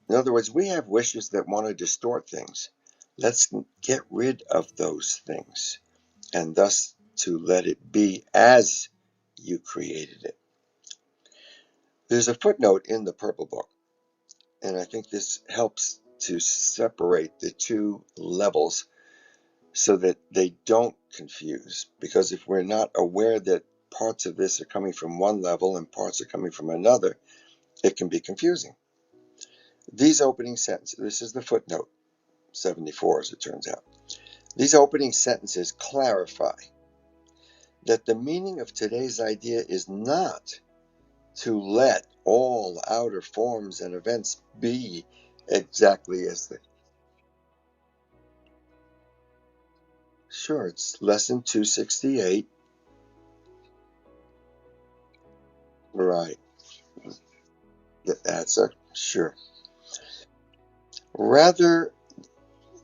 In other words, we have wishes that want to distort things. Let's get rid of those things, and thus to let it be as you created it. There's a footnote in the Purple Book, and I think this helps to separate the two levels so that they don't confuse. Because if we're not aware that parts of this are coming from one level and parts are coming from another, it can be confusing. These opening sentences, this is the footnote 74 as it turns out. These opening sentences clarify that the meaning of today's idea is not to let all outer forms and events be exactly as they. Sure, it's lesson 268. Right. That's a sure. Rather,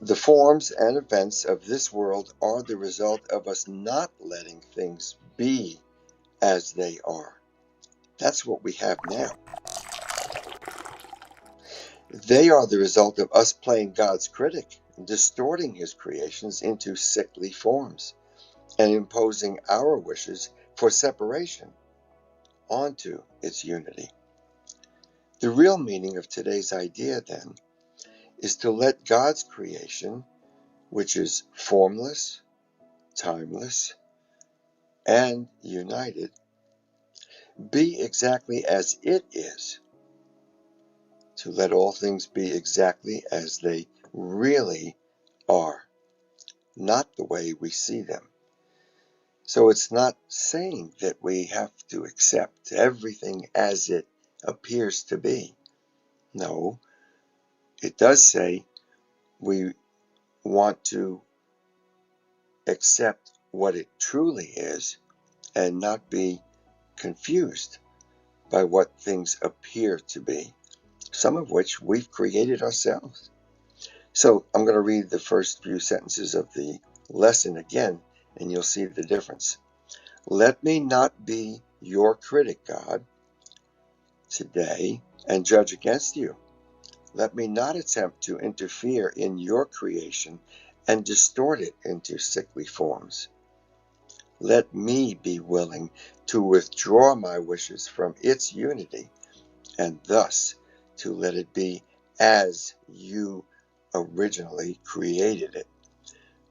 the forms and events of this world are the result of us not letting things be as they are. That's what we have now. They are the result of us playing God's critic, distorting his creations into sickly forms, and imposing our wishes for separation onto its unity. The real meaning of today's idea, then, is to let God's creation, which is formless, timeless, and united, be exactly as it is, to let all things be exactly as they really are, not the way we see them. So it's not saying that we have to accept everything as it appears to be. No, it does say we want to accept what it truly is and not be confused by what things appear to be, some of which we've created ourselves. So I'm going to read the first few sentences of the lesson again, and you'll see the difference. Let me not be your critic, God, today and judge against you. Let me not attempt to interfere in your creation and distort it into sickly forms. Let me be willing to withdraw my wishes from its unity and thus to let it be as you originally created it.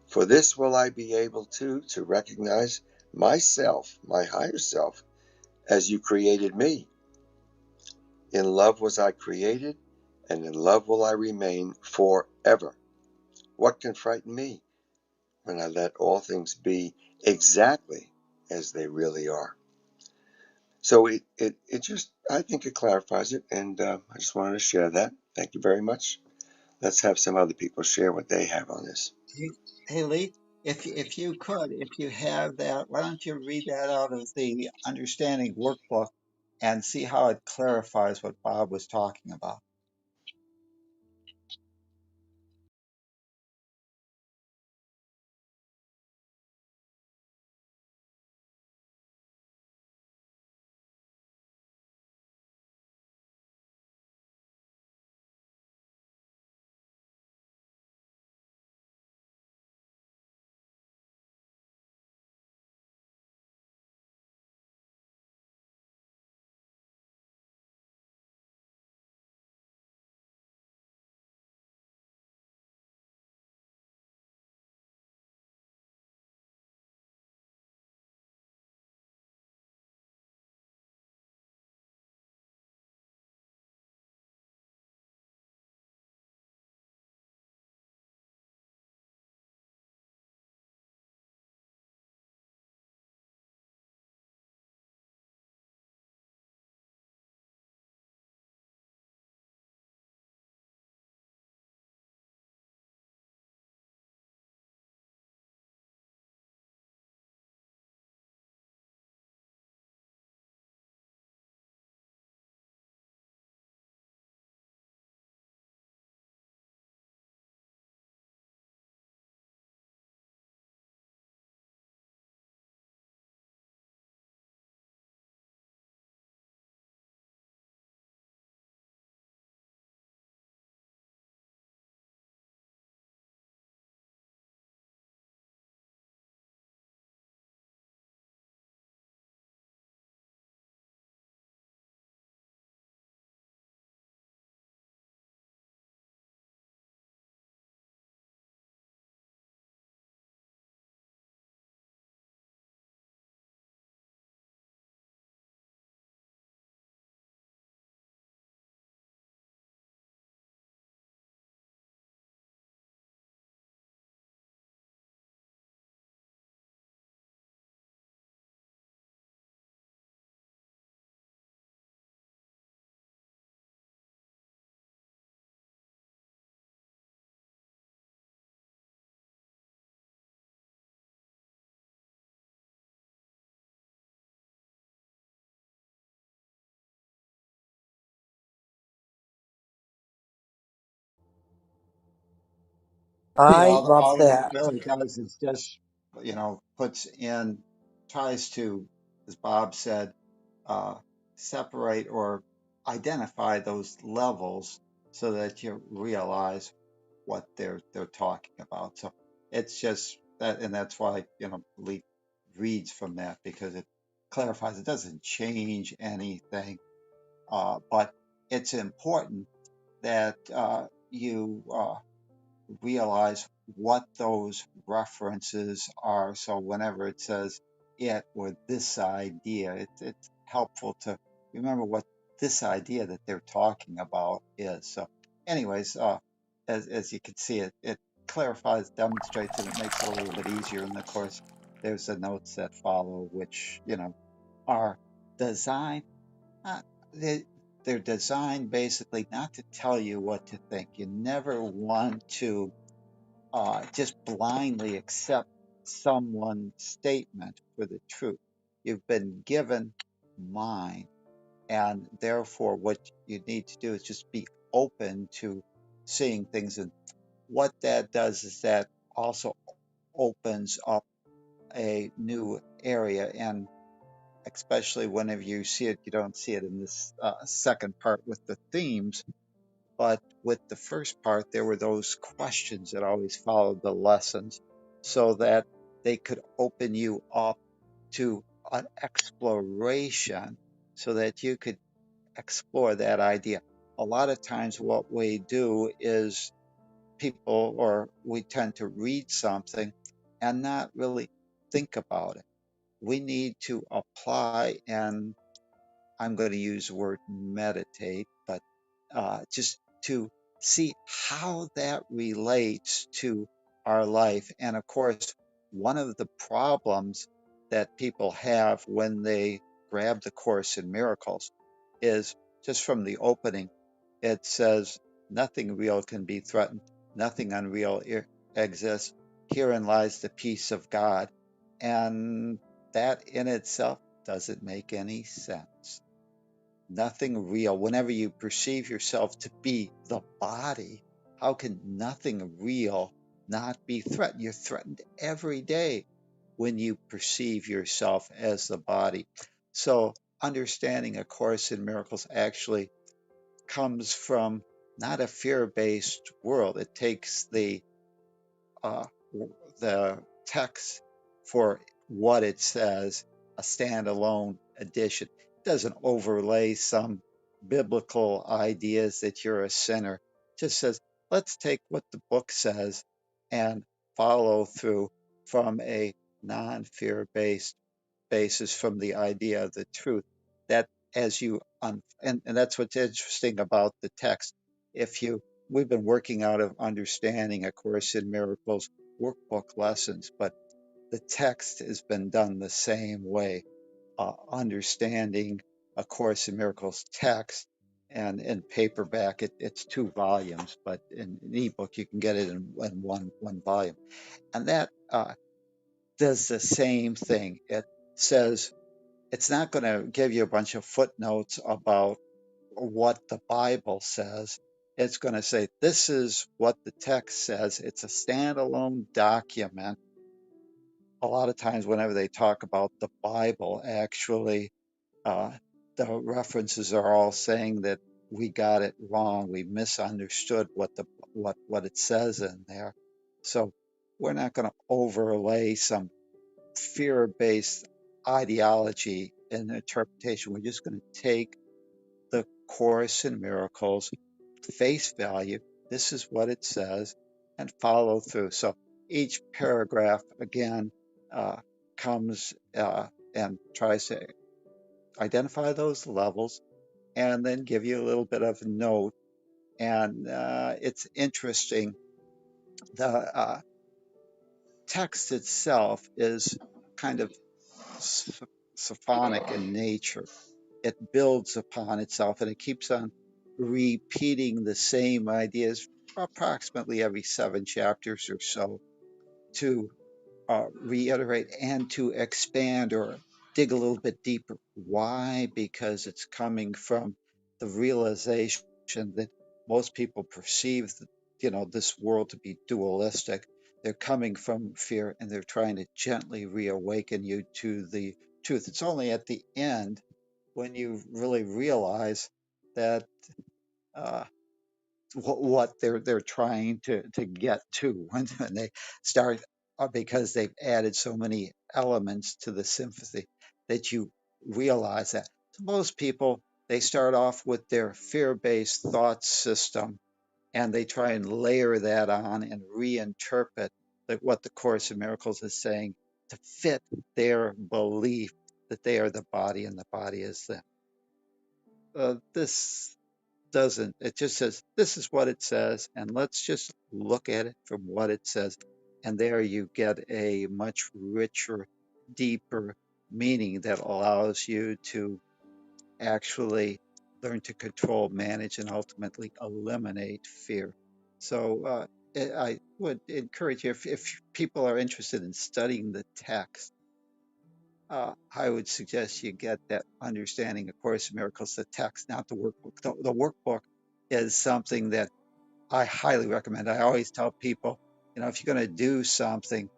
For this will I be able to recognize myself, my higher self, as you created me. In love was I created, and in love will I remain forever. What can frighten me when I let all things be exactly as they really are? So it just, I think it clarifies it, and I just wanted to share that. Thank you very much. Let's have some other people share what they have on this. Hey, hey, Lee, if you could, if you have that, why don't you read that out of the Understanding Workbook and see how it clarifies what Bob was talking about? See, I love all that that. really does is just, puts in, tries to, as Bob said, uh, separate or identify those levels so that you realize what they're talking about. So it's just that, and that's why Lee reads from that because it clarifies. It doesn't change anything, but it's important that you realize what those references are. So whenever it says it or this idea, it's helpful to remember what this idea that they're talking about is. So, anyways, as you can see, it clarifies, demonstrates, and it makes it a little bit easier. And of course, there's the notes that follow, which are designed. Uh, they, they're designed basically not to tell you what to think. You never want to just blindly accept someone's statement for the truth. You've been given mind, and therefore, what you need to do is just be open to seeing things. And what that does is that also opens up a new area. And especially whenever you see it, you don't see it in this second part with the themes, but with the first part, there were those questions that always followed the lessons so that they could open you up to an exploration so that you could explore that idea. A lot of times, what we do is people, or we tend to read something and not really think about it. We need to apply, and I'm going to use the word meditate, but just to see how that relates to our life. And of course, one of the problems that people have when they grab the Course in Miracles is just from the opening, it says, nothing real can be threatened, nothing unreal exists. Herein lies the peace of God. And that in itself doesn't make any sense. Nothing real. Whenever you perceive yourself to be the body, how can nothing real not be threatened? You're threatened every day when you perceive yourself as the body. So, understanding A Course in Miracles actually comes from not a fear based world. It takes uh, the text for what it says, a standalone edition. It doesn't overlay some biblical ideas that you're a sinner. It just says, let's take what the book says and follow through from a non fear based basis, from the idea of the truth. That as you, and that's what's interesting about the text. If you, we've been working out of understanding A Course in Miracles workbook lessons, but the text has been done the same way. Understanding A Course in Miracles text, and in paperback, it's 2 volumes, but in an ebook you can get it in one volume, and that does the same thing. It says it's not going to give you a bunch of footnotes about what the Bible says. It's going to say, this is what the text says. It's a standalone document. A lot of times, whenever they talk about the Bible, actually, uh, the references are all saying that we got it wrong. We misunderstood what it says in there. So we're not going to overlay some fear-based ideology and interpretation. We're just going to take the Course in Miracles face value. This is what it says, and follow through. So each paragraph again uh, comes and tries to identify those levels, and then give you a little bit of a note. And it's interesting. The text itself is kind of symphonic in nature. It builds upon itself, and it keeps on repeating the same ideas approximately every 7 chapters or so to reiterate and to expand or dig a little bit deeper. Why? Because it's coming from the realization that most people perceive, this world to be dualistic. They're coming from fear, and they're trying to gently reawaken you to the truth. It's only at the end when you really realize that uh, what they're trying to get to when they start, because they've added so many elements to the sympathy, that you realize that. So most people, they start off with their fear-based thought system, and they try and layer that on and reinterpret what the Course in Miracles is saying to fit their belief that they are the body and the body is them. This doesn't. It just says, this is what it says, and let's just look at it from what it says. And there you get a much richer, deeper meaning that allows you to actually learn to control, manage, and ultimately eliminate fear. So I would encourage you, if people are interested in studying the text, I would suggest you get that understanding, of Course in Miracles, the text, not the workbook. The workbook is something that I highly recommend. I always tell people, if you're going to do something,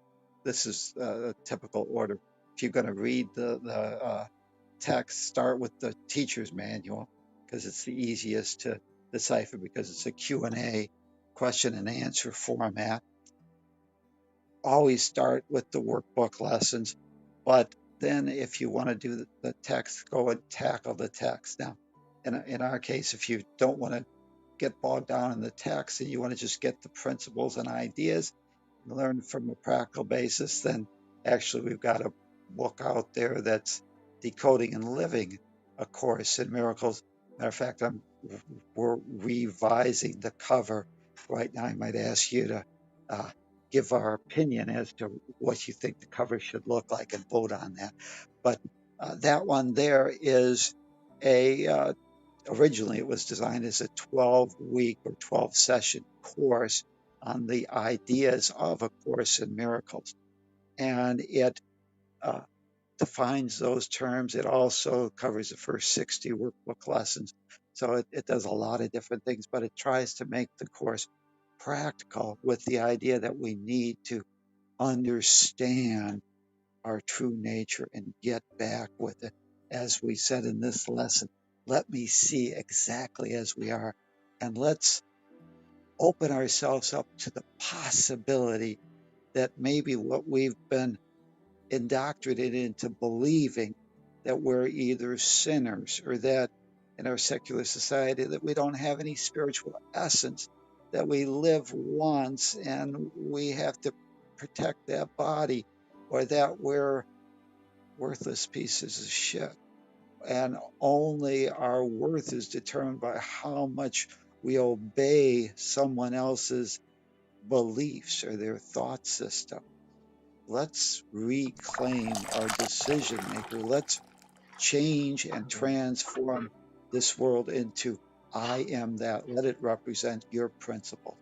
this is a typical order. If you're going to read the text, start with the teacher's manual because it's the easiest to decipher because it's a Q&A, question and answer format. Always start with the workbook lessons, but then if you want to do the text, go and tackle the text. Now, in our case, if you don't want to get bogged down in the text and you want to just get the principles and ideas and learn from a practical basis, then actually we've got a book out there that's Decoding and Living A Course in Miracles. Matter of fact, we're revising the cover right now. I might ask you to uh, give our opinion as to what you think the cover should look like and vote on that. But that one there is originally it was designed as a 12-week or 12-session course on the ideas of A Course in Miracles. And it uh, defines those terms. It also covers the first 60 workbook lessons. So it does a lot of different things, but it tries to make the course practical with the idea that we need to understand our true nature and get back with it. As we said in this lesson, let me see exactly as we are, and let's open ourselves up to the possibility that maybe what we've been indoctrinated into believing, that we're either sinners or that in our secular society that we don't have any spiritual essence, that we live once and we have to protect that body, or that we're worthless pieces of shit. And only our worth is determined by how much we obey someone else's beliefs or their thought system. Let's reclaim our decision maker. Let's change and transform this world into I am that. Let it represent your principle.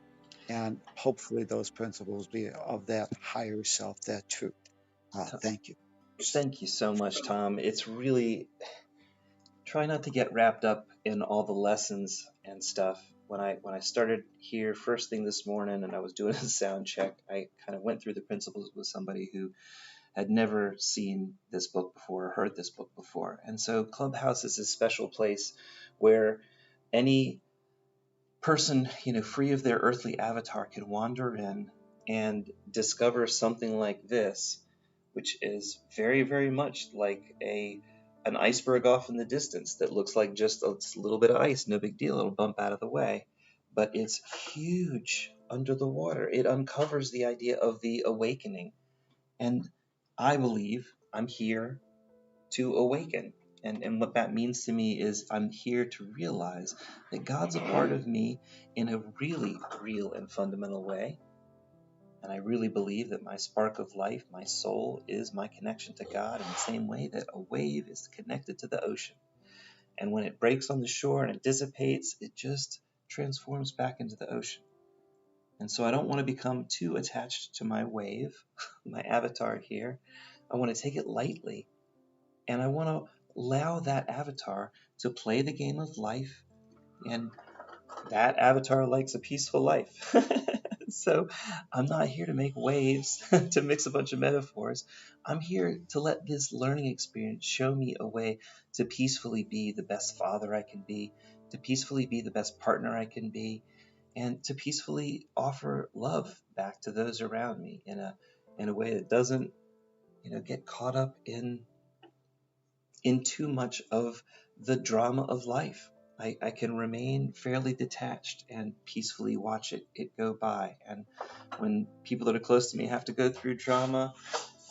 And hopefully those principles be of that higher self, that truth. Thank you. Thank you so much, Tom. It's really try not to get wrapped up in all the lessons and stuff. When I started here first thing this morning and I was doing a sound check, I kind of went through the principles with somebody who had never seen this book before or heard this book before. And so Clubhouse is a special place where any person, free of their earthly avatar can wander in and discover something like this, which is very, very much like an iceberg off in the distance that looks like just a little bit of ice, no big deal, it'll bump out of the way. But it's huge under the water. It uncovers the idea of the awakening. And I believe I'm here to awaken. And what that means to me is I'm here to realize that God's a part of me in a really real and fundamental way. And I really believe that my spark of life, my soul, is my connection to God in the same way that a wave is connected to the ocean. And when it breaks on the shore and it dissipates, it just transforms back into the ocean. And so I don't want to become too attached to my wave, my avatar here. I want to take it lightly. And I want to allow that avatar to play the game of life. And that avatar likes a peaceful life. So I'm not here to make waves, to mix a bunch of metaphors. I'm here to let this learning experience show me a way to peacefully be the best father I can be, to peacefully be the best partner I can be, and to peacefully offer love back to those around me in a way that doesn't, get caught up in too much of the drama of life. I can remain fairly detached and peacefully watch it go by. And when people that are close to me have to go through drama,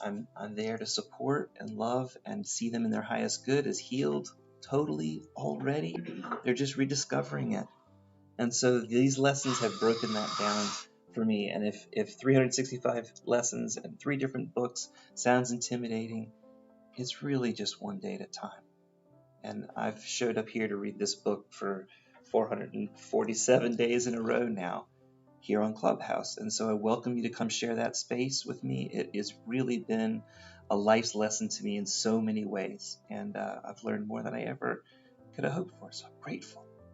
I'm there to support and love and see them in their highest good as healed totally already. They're just rediscovering it. And so these lessons have broken that down for me. And if 365 lessons and 3 different books sounds intimidating, it's really just one day at a time. And I've showed up here to read this book for 447 days in a row now, here on Clubhouse. And so I welcome you to come share that space with me. It has really been a life's lesson to me in so many ways. And I've learned more than I ever could have hoped for. So I'm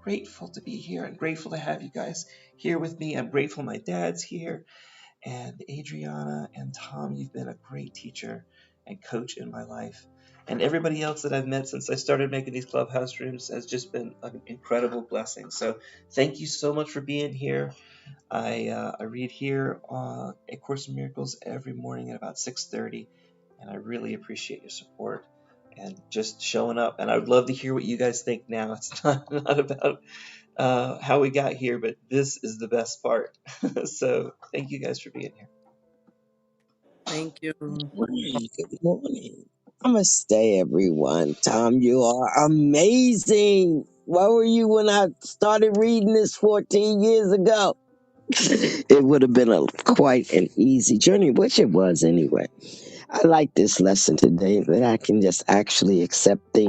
grateful to be here and grateful to have you guys here with me. I'm grateful my dad's here. And Adriana and Tom, you've been a great teacher and coach in my life. And everybody else that I've met since I started making these Clubhouse rooms has just been an incredible blessing. So thank you so much for being here. I read here A Course in Miracles every morning at about 6:30, and I really appreciate your support and just showing up. And I would love to hear what you guys think now. It's not about how we got here, but this is the best part. So thank you guys for being here. Thank you. Morning. Good morning. Namaste, everyone. Tom, you are amazing. Where were you when I started reading this 14 years ago? It would have been quite an easy journey, which it was anyway. I like this lesson today that I can just actually accept things